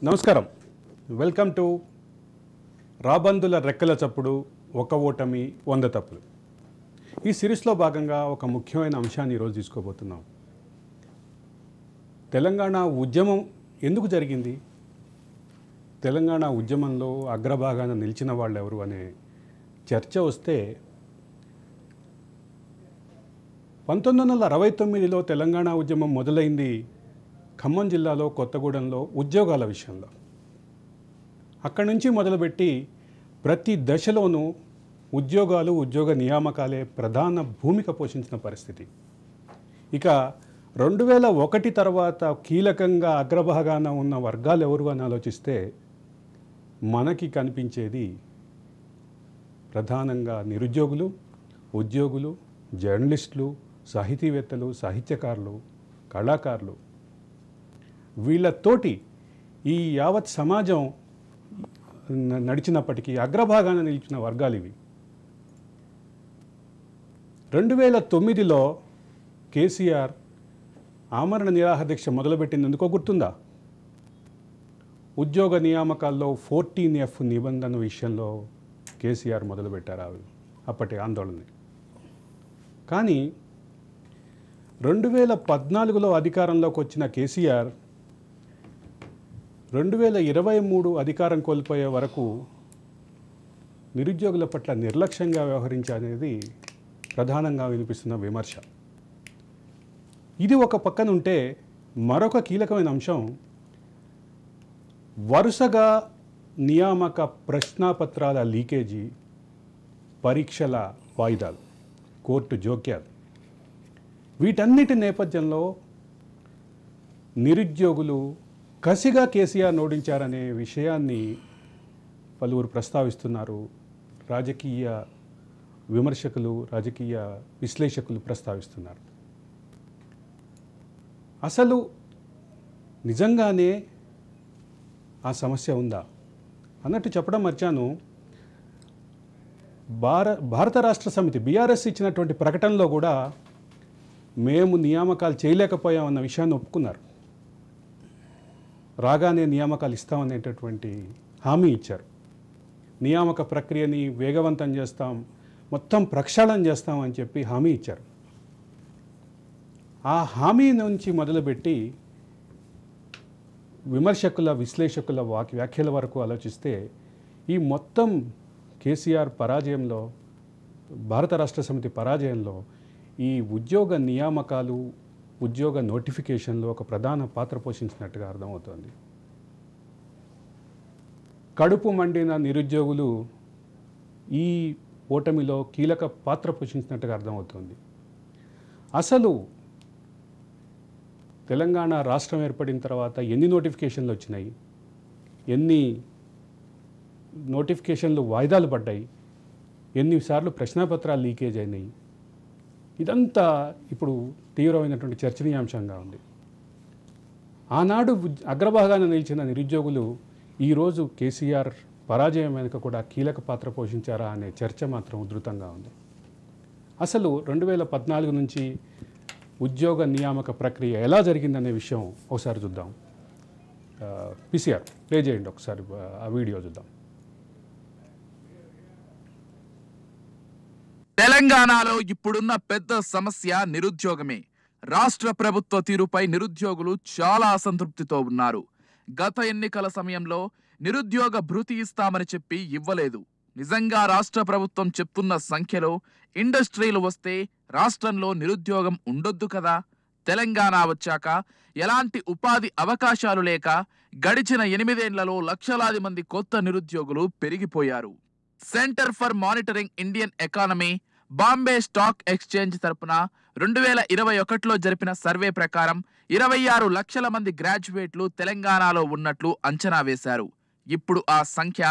నమస్కారం. Welcome to రాబందుల రెక్కల చప్పుడు ఒక ఓటమి 100 తప్పులు. ఈ సిరీస్లో భాగంగా ఒక ముఖ్యమైన అంశాన్ని ఈరోజు తీసుకోబోతున్నాం. తెలంగాణ ఉద్యమం ఎందుకు జరిగింది, తెలంగాణ ఉద్యమంలో అగ్రభాగాన నిలిచిన వాళ్ళు ఎవరు అనే చర్చ వస్తే 1969లో తెలంగాణ ఉద్యమం మొదలైంది ఖమ్మం జిల్లాలో కొత్తగూడెంలో ఉద్యోగాల విషయంలో. అక్కడి నుంచి మొదలుపెట్టి ప్రతి దశలోనూ ఉద్యోగాలు, ఉద్యోగ నియామకాలే ప్రధాన భూమిక పోషించిన పరిస్థితి. ఇక 2001 తర్వాత కీలకంగా అగ్రభాగాన ఉన్న వర్గాలు ఎవరు అని ఆలోచిస్తే మనకి కనిపించేది ప్రధానంగా నిరుద్యోగులు, ఉద్యోగులు, జర్నలిస్టులు, సాహితీవేత్తలు, సాహిత్యకారులు, కళాకారులు. వీళ్ళతోటి ఈ యావత్ సమాజం నడిచినప్పటికీ అగ్రభాగాన నిలిచిన వర్గాలు ఇవి. 2009లో కేసీఆర్ ఆమరణ నిరాహార దీక్ష మొదలుపెట్టింది ఎందుకో గుర్తుందా? ఉద్యోగ నియామకాల్లో 14F నిబంధన విషయంలో కేసీఆర్ మొదలుపెట్టారు అప్పటి ఆందోళన. కానీ 2014లో అధికారంలోకి వచ్చిన కేసీఆర్ 2023 అధికారం కోల్పోయే వరకు నిరుద్యోగుల పట్ల నిర్లక్ష్యంగా వ్యవహరించనేది ప్రధానంగా వినిపిస్తున్న విమర్శ. ఇది ఒక పక్కన ఉంటే మరొక కీలకమైన అంశం వరుసగా నియామక ప్రశ్నాపత్రాల లీకేజీ, పరీక్షల వాయిదాలు, కోర్టు జోక్యాలు. వీటన్నిటి నేపథ్యంలో నిరుద్యోగులు కసిగా కేసీఆర్ ఓడించారనే విషయాన్ని పలువురు ప్రస్తావిస్తున్నారు. రాజకీయ విమర్శకులు, రాజకీయ విశ్లేషకులు ప్రస్తావిస్తున్నారు. అసలు నిజంగానే ఆ సమస్య ఉందా అన్నట్టు చెప్పడం మర్చాను. భారత రాష్ట్ర సమితి బీఆర్ఎస్ ఇచ్చినటువంటి ప్రకటనలో కూడా మేము నియామకాలు చేయలేకపోయామన్న విషయాన్ని ఒప్పుకున్నారు. రాగానే నియామకాలు ఇస్తామనేటటువంటి హామీ ఇచ్చారు. నియామక ప్రక్రియని వేగవంతం చేస్తాం, మొత్తం ప్రక్షాళన చేస్తామని చెప్పి హామీ ఇచ్చారు. ఆ హామీ నుంచి మొదలుపెట్టి విమర్శకుల, విశ్లేషకుల వ్యాఖ్యల వరకు ఆలోచిస్తే ఈ మొత్తం కేసీఆర్ పరాజయంలో, భారత రాష్ట్ర సమితి పరాజయంలో ఈ ఉద్యోగ నియామకాలు, ఉద్యోగ నోటిఫికేషన్లో ఒక ప్రధాన పాత్ర పోషించినట్టుగా అర్థమవుతోంది. కడుపు మండిన నిరుద్యోగులు ఈ ఓటమిలో కీలక పాత్ర పోషించినట్టుగా అర్థమవుతోంది. అసలు తెలంగాణ రాష్ట్రం ఏర్పడిన తర్వాత ఎన్ని నోటిఫికేషన్లు వచ్చినాయి, ఎన్ని నోటిఫికేషన్లు వాయిదాలు పడ్డాయి, ఎన్నిసార్లు ప్రశ్నాపత్రాలు లీకేజ్ అయినాయి, ఇదంతా ఇప్పుడు తీవ్రమైనటువంటి చర్చనీయాంశంగా ఉంది. ఆనాడు అగ్రభాగాన నిలిచిన నిరుద్యోగులు ఈరోజు కేసీఆర్ పరాజయం వెనుక కూడా కీలక పాత్ర పోషించారా అనే చర్చ మాత్రం ఉధృతంగా ఉంది. అసలు 2014 నుంచి ఉద్యోగ నియామక ప్రక్రియ ఎలా జరిగిందనే విషయం ఒకసారి చూద్దాం. పిసిఆర్ ప్లే చేయండి ఒకసారి, ఆ వీడియో చూద్దాం. తెలంగాణలో ఇప్పుడున్న పెద్ద సమస్య నిరుద్యోగమే. రాష్ట్ర ప్రభుత్వ తీరుపై నిరుద్యోగులు చాలా అసంతృప్తితో ఉన్నారు. గత ఎన్నికల సమయంలో నిరుద్యోగ భృతి ఇస్తామని చెప్పి ఇవ్వలేదు. నిజంగా రాష్ట్ర ప్రభుత్వం చెప్తున్న సంఖ్యలో ఇండస్ట్రీలు వస్తే రాష్ట్రంలో నిరుద్యోగం ఉండొద్దు కదా. తెలంగాణ వచ్చాక ఎలాంటి ఉపాధి అవకాశాలు లేక గడిచిన 8 ఏళ్లలో లక్షలాది మంది కొత్త నిరుద్యోగులు పెరిగిపోయారు. Centre for monitoring Indian economy, Bombay stock exchange తరపున 2021లో జరిపిన సర్వే ప్రకారం 26 లక్షల మంది గ్రాడ్యుయేట్లు తెలంగాణలో ఉన్నట్లు అంచనా వేశారు. ఇప్పుడు ఆ సంఖ్య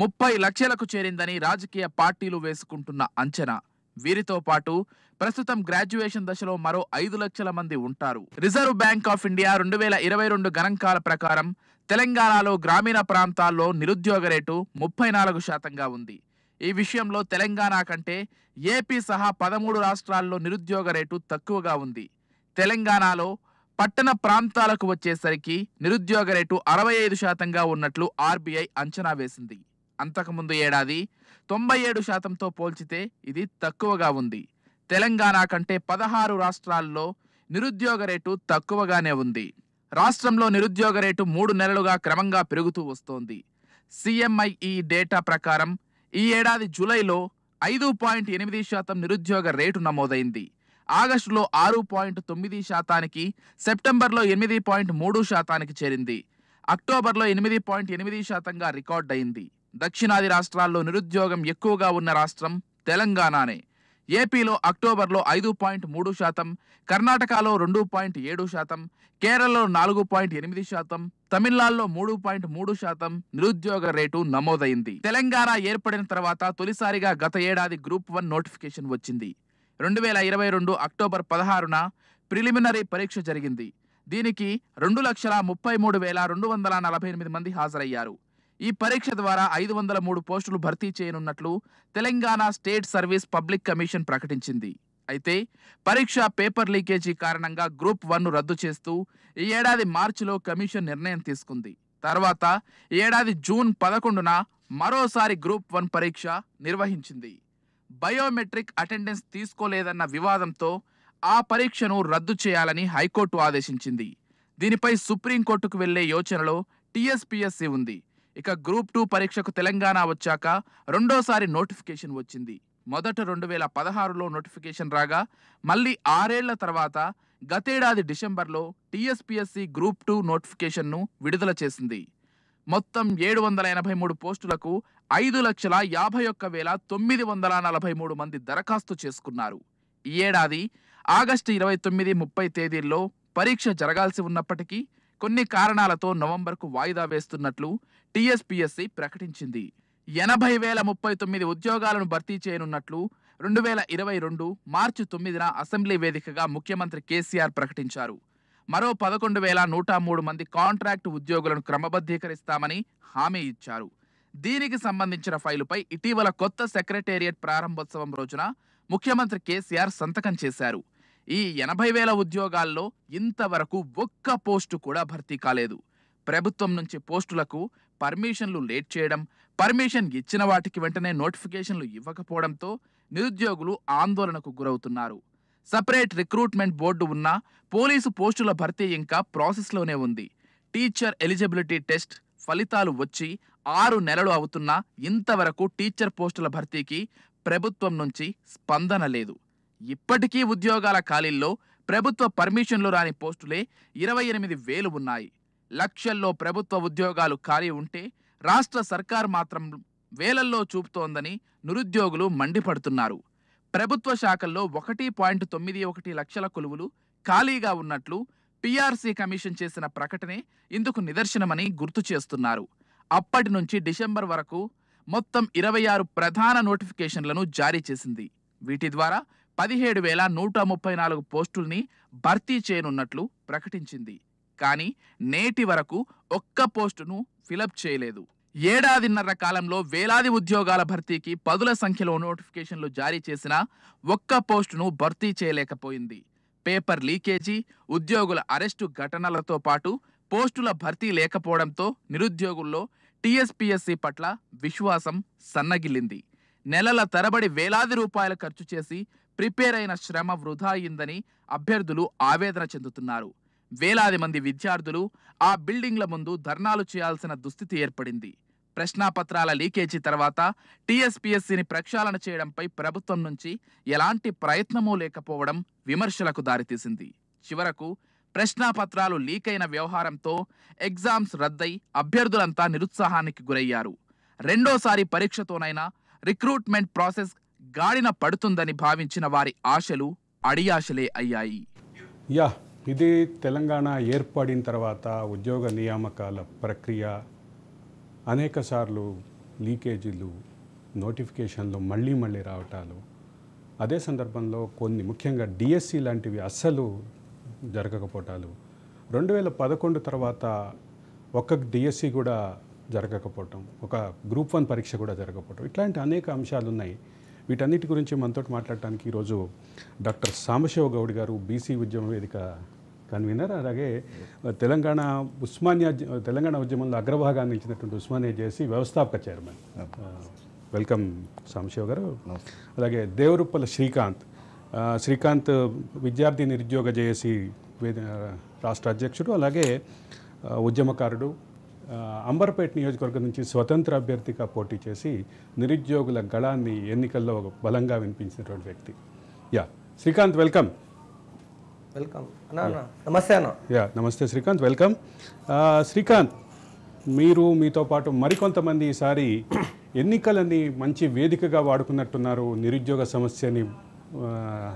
30 లక్షలకు చేరిందని రాజకీయ పార్టీలు వేసుకుంటున్న అంచనా. వీరితో పాటు ప్రస్తుతం గ్రాడ్యుయేషన్ దశలో మరో 5 లక్షల మంది ఉంటారు. రిజర్వ్ బ్యాంక్ ఆఫ్ ఇండియా 2022 గణాంకాల ప్రకారం తెలంగాణలో గ్రామీణ ప్రాంతాల్లో నిరుద్యోగ రేటు 34% ఉంది. ఈ విషయంలో తెలంగాణ కంటే ఏపీ సహా 13 రాష్ట్రాల్లో నిరుద్యోగ రేటు తక్కువగా ఉంది. తెలంగాణలో పట్టణ ప్రాంతాలకు వచ్చేసరికి నిరుద్యోగ రేటు 65%గా ఉన్నట్లు ఆర్బీఐ అంచనా వేసింది. అంతకుముందు ఏడాది 97%తో పోల్చితే ఇది తక్కువగా ఉంది. తెలంగాణ కంటే 16 రాష్ట్రాల్లో నిరుద్యోగ రేటు తక్కువగానే ఉంది. రాష్ట్రంలో నిరుద్యోగ రేటు 3 నెలలుగా క్రమంగా పెరుగుతూ వస్తోంది. సిఎంఐఈ డేటా ప్రకారం ఈ ఏడాది జూలైలో 5.8% నిరుద్యోగ రేటు నమోదైంది. ఆగస్టులో 6.9%, సెప్టెంబర్లో 8.3%కి చేరింది. అక్టోబర్లో 8.8%గా రికార్డయింది. దక్షిణాది రాష్ట్రాల్లో నిరుద్యోగం ఎక్కువగా ఉన్న రాష్ట్రం తెలంగాణనే. ఏపీలో అక్టోబర్లో 5.3%, కర్ణాటకలో 2.7%, కేరళలో 4.8%, తమిళనాడులో 3.3% నిరుద్యోగ రేటు నమోదైంది. తెలంగాణ ఏర్పడిన తర్వాత తొలిసారిగా గత ఏడాది గ్రూప్ 1 నోటిఫికేషన్ వచ్చింది. 2022 అక్టోబర్ 16న ప్రిలిమినరీ పరీక్ష జరిగింది. దీనికి 2,33,248 మంది హాజరయ్యారు. ఈ పరీక్ష ద్వారా 503 పోస్టులు భర్తీ చేయనున్నట్లు Telangana state service public commission ప్రకటించింది. అయితే పరీక్ష పేపర్ లీకేజీ కారణంగా గ్రూప్ 1ను రద్దు చేస్తూ ఈ ఏడాది మార్చిలో కమిషన్ నిర్ణయం తీసుకుంది. తర్వాత ఈ ఏడాది జూన్ 11న మరోసారి గ్రూప్ 1 పరీక్ష నిర్వహించింది. బయోమెట్రిక్ అటెండెన్స్ తీసుకోలేదన్న వివాదంతో ఆ పరీక్షను రద్దు చేయాలని హైకోర్టు ఆదేశించింది. దీనిపై సుప్రీంకోర్టుకు వెళ్లే యోచనలో టీఎస్పీఎస్సీ ఉంది. ఇక గ్రూప్ 2 పరీక్షకు తెలంగాణ వచ్చాక రెండోసారి నోటిఫికేషన్ వచ్చింది. మొదట 2016లో నోటిఫికేషన్ రాగా మళ్ళీ 6 ఏళ్ల తర్వాత గతేడాది డిసెంబర్లో టీఎస్పీఎస్సీ గ్రూప్ 2 నోటిఫికేషన్ను విడుదల చేసింది. మొత్తం 783 పోస్టులకు 5,51,943 మంది దరఖాస్తు చేసుకున్నారు. ఈ ఏడాది ఆగస్టు 29, 30 తేదీల్లో పరీక్ష జరగాల్సి ఉన్నప్పటికీ కొన్ని కారణాలతో నవంబర్కు వాయిదా వేస్తున్నట్లు టీఎస్పీఎస్సీ ప్రకటించింది. 80,039 ఉద్యోగాలను భర్తీ చేయనున్నట్లు 2022 మార్చి 9న అసెంబ్లీ వేదికగా ముఖ్యమంత్రి కేసీఆర్ ప్రకటించారు. మరో 11,103 మంది కాంట్రాక్టు ఉద్యోగులను క్రమబద్ధీకరిస్తామని హామీ ఇచ్చారు. దీనికి సంబంధించిన ఫైలుపై ఇటీవల కొత్త సెక్రటేరియట్ ప్రారంభోత్సవం రోజున ముఖ్యమంత్రి కేసీఆర్ సంతకం చేశారు. ఈ 80,000 ఉద్యోగాల్లో ఇంతవరకు ఒక్క పోస్టు కూడా భర్తీ కాలేదు. ప్రభుత్వం నుంచి పోస్టులకు పర్మిషన్లు లేట్ చేయడం, పర్మిషన్ ఇచ్చిన వాటికి వెంటనే నోటిఫికేషన్లు ఇవ్వకపోవడంతో నిరుద్యోగులు ఆందోళనకు గురవుతున్నారు. సపరేట్ రిక్రూట్మెంట్ బోర్డు ఉన్నా పోలీసు పోస్టుల భర్తీ ఇంకా ప్రాసెస్లోనే ఉంది. టీచర్ ఎలిజిబిలిటీ టెస్ట్ ఫలితాలు వచ్చి 6 నెలలు అవుతున్నా ఇంతవరకు టీచర్ పోస్టుల భర్తీకి ప్రభుత్వం నుంచి స్పందన లేదు. ఇప్పటికీ ఉద్యోగాల ఖాళీల్లో ప్రభుత్వ పర్మిషన్లు రాని పోస్టులే 28,000 ఉన్నాయి. లక్షల్లో ప్రభుత్వ ఉద్యోగాలు ఖాళీ ఉంటే రాష్ట్ర సర్కార్ మాత్రం వేలల్లో చూపుతోందని నిరుద్యోగులు మండిపడుతున్నారు. ప్రభుత్వ శాఖల్లో 1.91 లక్షల కొలువులు ఖాళీగా ఉన్నట్లు పీఆర్సీ కమిషన్ చేసిన ప్రకటనే ఇందుకు నిదర్శనమని గుర్తు చేస్తున్నారు. అప్పటి నుంచి డిసెంబర్ వరకు మొత్తం 26 ప్రధాన నోటిఫికేషన్లను జారీ చేసింది. వీటి ద్వారా 17,134 పోస్టుల్ని భర్తీ చేయనున్నట్లు ప్రకటించింది. కానీ నేటి వరకు ఒక్క పోస్టును ఫిలప్ చేయలేదు. ఏడాదిన్నర కాలంలో వేలాది ఉద్యోగాల భర్తీకి పదుల సంఖ్యలో నోటిఫికేషన్లు జారీ చేసినా ఒక్క పోస్టును భర్తీ చేయలేకపోయింది. పేపర్ లీకేజీ, ఉద్యోగుల అరెస్టు ఘటనలతో పాటు పోస్టుల భర్తీ లేకపోవడంతో నిరుద్యోగుల్లో టీఎస్పీఎస్సీ పట్ల విశ్వాసం సన్నగిల్లింది. నెలల తరబడి వేలాది రూపాయలు ఖర్చు చేసి ప్రిపేర్ అయిన శ్రమ వృధా అయిందని అభ్యర్థులు ఆవేదన చెందుతున్నారు. వేలాది మంది విద్యార్థులు ఆ బిల్డింగ్ల ముందు ధర్నాలు చేయాల్సిన దుస్థితి ఏర్పడింది. ప్రశ్నాపత్రాల లీకేజీ తర్వాత టీఎస్పీఎస్సీని ప్రక్షాళన చేయడంపై ప్రభుత్వం నుంచి ఎలాంటి ప్రయత్నమూ లేకపోవడం విమర్శలకు దారితీసింది. చివరకు ప్రశ్నాపత్రాలు లీకైన వ్యవహారంతో ఎగ్జామ్స్ రద్దై అభ్యర్థులంతా నిరుత్సాహానికి గురయ్యారు. రెండోసారి పరీక్షతోనైనా రిక్రూట్మెంట్ ప్రాసెస్ గాడిన పడుతుందని భావించిన వారి ఆశలు అడియాశలే అయ్యాయి. ఇది తెలంగాణ ఏర్పడిన తర్వాత ఉద్యోగ నియామకాల ప్రక్రియ అనేక సార్లు లీకేజీలు, నోటిఫికేషన్లు మళ్ళీ రావటాలు, అదే సందర్భంలో కొన్ని ముఖ్యంగా డిఎస్సి లాంటివి అస్సలు జరగకపోవటాలు, 2011 తర్వాత ఒక్క డిఎస్సి కూడా జరగకపోవటం, ఒక గ్రూప్ 1 పరీక్ష కూడా జరగకపోవటం, ఇట్లాంటి అనేక అంశాలు ఉన్నాయి. వీటన్నిటి గురించి మనతో మాట్లాడటానికి ఈరోజు డాక్టర్ సాంబశివ గౌడ్ గారు బీసీ ఉద్యమ వేదిక కన్వీనర్, అలాగే తెలంగాణ ఉద్యమంలో అగ్రభాగాన్ని ఇచ్చినటువంటి ఉస్మానియా జేఏసీ వ్యవస్థాపక చైర్మన్. వెల్కమ్ సాంబశివ గారు. అలాగే దేవరుప్పల శ్రీకాంత్ విద్యార్థి నిరుద్యోగ జేఏసీ రాష్ట్ర అధ్యక్షుడు, అలాగే ఉద్యమకారుడు. అంబర్పేట నియోజకవర్గం నుంచి స్వతంత్ర అభ్యర్థిగా పోటీ చేసి నిరుద్యోగుల గళాన్ని ఎన్నికల్లో బలంగా వినిపించినటువంటి వ్యక్తి. శ్రీకాంత్, వెల్కమ్. నమస్తే అన్న. నమస్తే శ్రీకాంత్, వెల్కమ్. శ్రీకాంత్, మీతో పాటు మరికొంతమంది ఈసారి ఎన్నికలని మంచి వేదికగా వాడుకున్నట్టున్నారు నిరుద్యోగ సమస్యని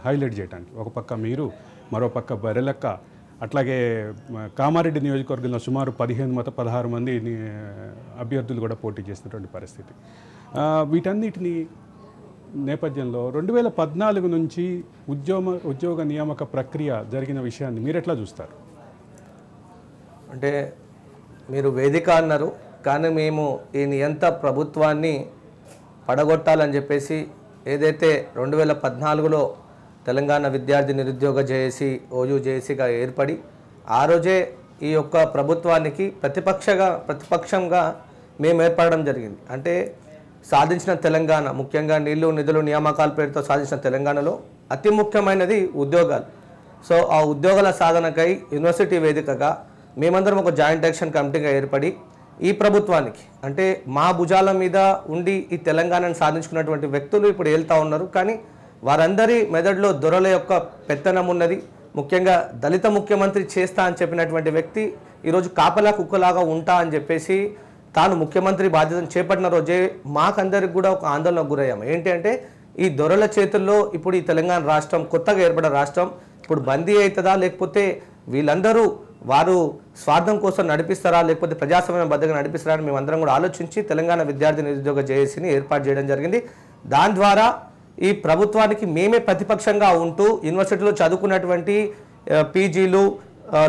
హైలైట్ చేయడానికి. ఒక పక్క మీరు, మరో పక్క బరెలక్క, అట్లాగే కామారెడ్డి నియోజకవర్గంలో సుమారు 16 మంది అభ్యర్థులు కూడా పోటీ చేసినటువంటి పరిస్థితి. వీటన్నిటిని నేపథ్యంలో 2014 నుంచి ఉద్యోగ నియామక ప్రక్రియ జరిగిన విషయాన్ని మీరు ఎట్లా చూస్తారు? అంటే మీరు వేదిక అన్నారు, కానీ మేము ఈ నియంత ప్రభుత్వాన్ని పడగొట్టాలని చెప్పేసి ఏదైతే 2014లో తెలంగాణ విద్యార్థి నిరుద్యోగ జేఏసీ జేఏసీగా ఏర్పడి ఆ రోజే ఈ యొక్క ప్రభుత్వానికి ప్రతిపక్షంగా మేము ఏర్పడడం జరిగింది. అంటే సాధించిన తెలంగాణ, ముఖ్యంగా నీళ్లు నిధులు నియామకాల పేరుతో సాధించిన తెలంగాణలో అతి ముఖ్యమైనది ఉద్యోగాలు. సో ఆ ఉద్యోగాల సాధనకై యూనివర్సిటీ వేదికగా మేమందరం ఒక జాయింట్ యాక్షన్ కమిటీగా ఏర్పడి ఈ ప్రభుత్వానికి, అంటే మా భుజాల మీద ఉండి ఈ తెలంగాణను సాధించుకున్నటువంటి వ్యక్తులు ఇప్పుడు వెళ్తూ ఉన్నారు, కానీ వారందరి మెదడులో దొరల యొక్క పెత్తనం ఉన్నది. ముఖ్యంగా దళిత ముఖ్యమంత్రి చేస్తా అని చెప్పినటువంటి వ్యక్తి ఈరోజు కాపలా కుక్కలాగా ఉంటా అని చెప్పేసి తాను ముఖ్యమంత్రి బాధ్యతను చేపట్టిన రోజే మాకందరికి కూడా ఒక ఆందోళనకు గురయ్యాము. ఏంటి అంటే ఈ దొరల చేతుల్లో ఇప్పుడు ఈ తెలంగాణ రాష్ట్రం, కొత్తగా ఏర్పడిన రాష్ట్రం ఇప్పుడు బందీ అవుతుందా, లేకపోతే వీళ్ళందరూ వారు స్వార్థం కోసం నడిపిస్తారా, లేకపోతే ప్రజాస్వామ్యం బద్దగా నడిపిస్తారా అని మేమందరం కూడా ఆలోచించి తెలంగాణ విద్యార్థి నిరుద్యోగ జేఏసీని ఏర్పాటు చేయడం జరిగింది. దాని ద్వారా ఈ ప్రభుత్వానికి మేమే ప్రతిపక్షంగా ఉంటూ యూనివర్సిటీలో చదువుకున్నటువంటి పీజీలు,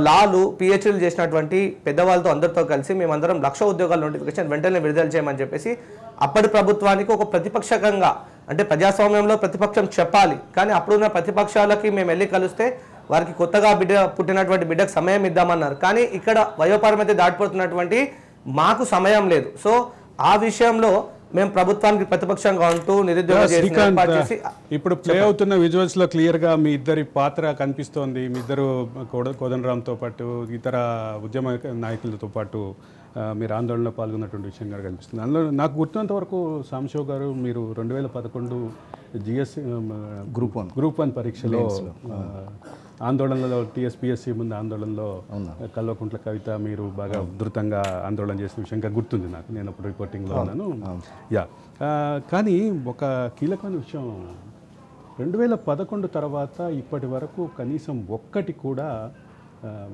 లాలు, పిహెచ్డీలు చేసినటువంటి పెద్దవాళ్ళతో అందరితో కలిసి మేమందరం 1,00,000 ఉద్యోగాల నోటిఫికేషన్ వెంటనే విడుదల చేయమని చెప్పేసి అప్పటి ప్రభుత్వానికి ఒక ప్రతిపక్షంగా, అంటే ప్రజాస్వామ్యంలో ప్రతిపక్షం చెప్పాలి, కానీ అప్పుడున్న ప్రతిపక్షాలకి మేము వెళ్ళి కలిస్తే వారికి కొత్తగా పుట్టినటువంటి బిడ్డకు సమయం ఇద్దామన్నారు. కానీ ఇక్కడ వయోపరిమితి దాటిపోతున్నటువంటి మాకు సమయం లేదు. సో ఆ విషయంలో మేము ప్రభుత్వానికి ప్రతిపక్షంగా ఉంటూ నిరుద్యోగ ఇప్పుడు ప్లే అవుతున్న విజువల్స్ లో క్లియర్ గా మీ ఇద్దరి పాత్ర కనిపిస్తోంది. మీ ఇద్దరు కోదండరామ్తో పాటు ఇతర ఉద్యమ నాయకులతో పాటు మీరు ఆందోళనలో పాల్గొన్నటువంటి విషయం కూడా కనిపిస్తుంది. అందులో నాకు గుర్తున్నంత వరకు సాంబశివ గారు, మీరు 2011 GS గ్రూప్ 1 పరీక్షలో ఆందోళనలో TSPSC ముందు ఆందోళనలో కల్వకుంట్ల కవిత మీరు బాగా ఉధృతంగా ఆందోళన చేసిన విషయం ఇంకా గుర్తుంది నాకు. నేను అప్పుడు రిపోర్టింగ్లో ఉన్నాను. కానీ ఒక కీలకమైన విషయం, 2011 తర్వాత ఇప్పటి వరకు కనీసం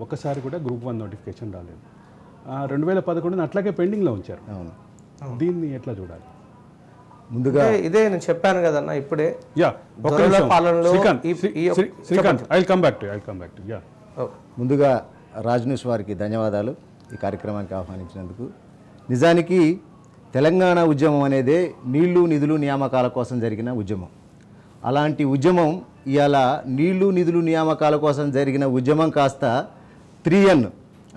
ఒక్కసారి కూడా గ్రూప్ 1 నోటిఫికేషన్ రాలేదు. 2011 అట్లాగే పెండింగ్లో ఉంచారు. దీన్ని ఎట్లా చూడాలి? ముందుగా ఇదే నేను చెప్పాను కదన్న, ఇప్పుడే ముందుగా రాజ్ న్యూస్ వారికి ధన్యవాదాలు ఈ కార్యక్రమానికి ఆహ్వానించినందుకు. నిజానికి తెలంగాణ ఉద్యమం అనేదే నీళ్లు నిధులు నియామకాల కోసం జరిగిన ఉద్యమం. అలాంటి ఉద్యమం ఇవాళ నీళ్లు నిధులు నియామకాల కోసం జరిగిన ఉద్యమం కాస్త 3N,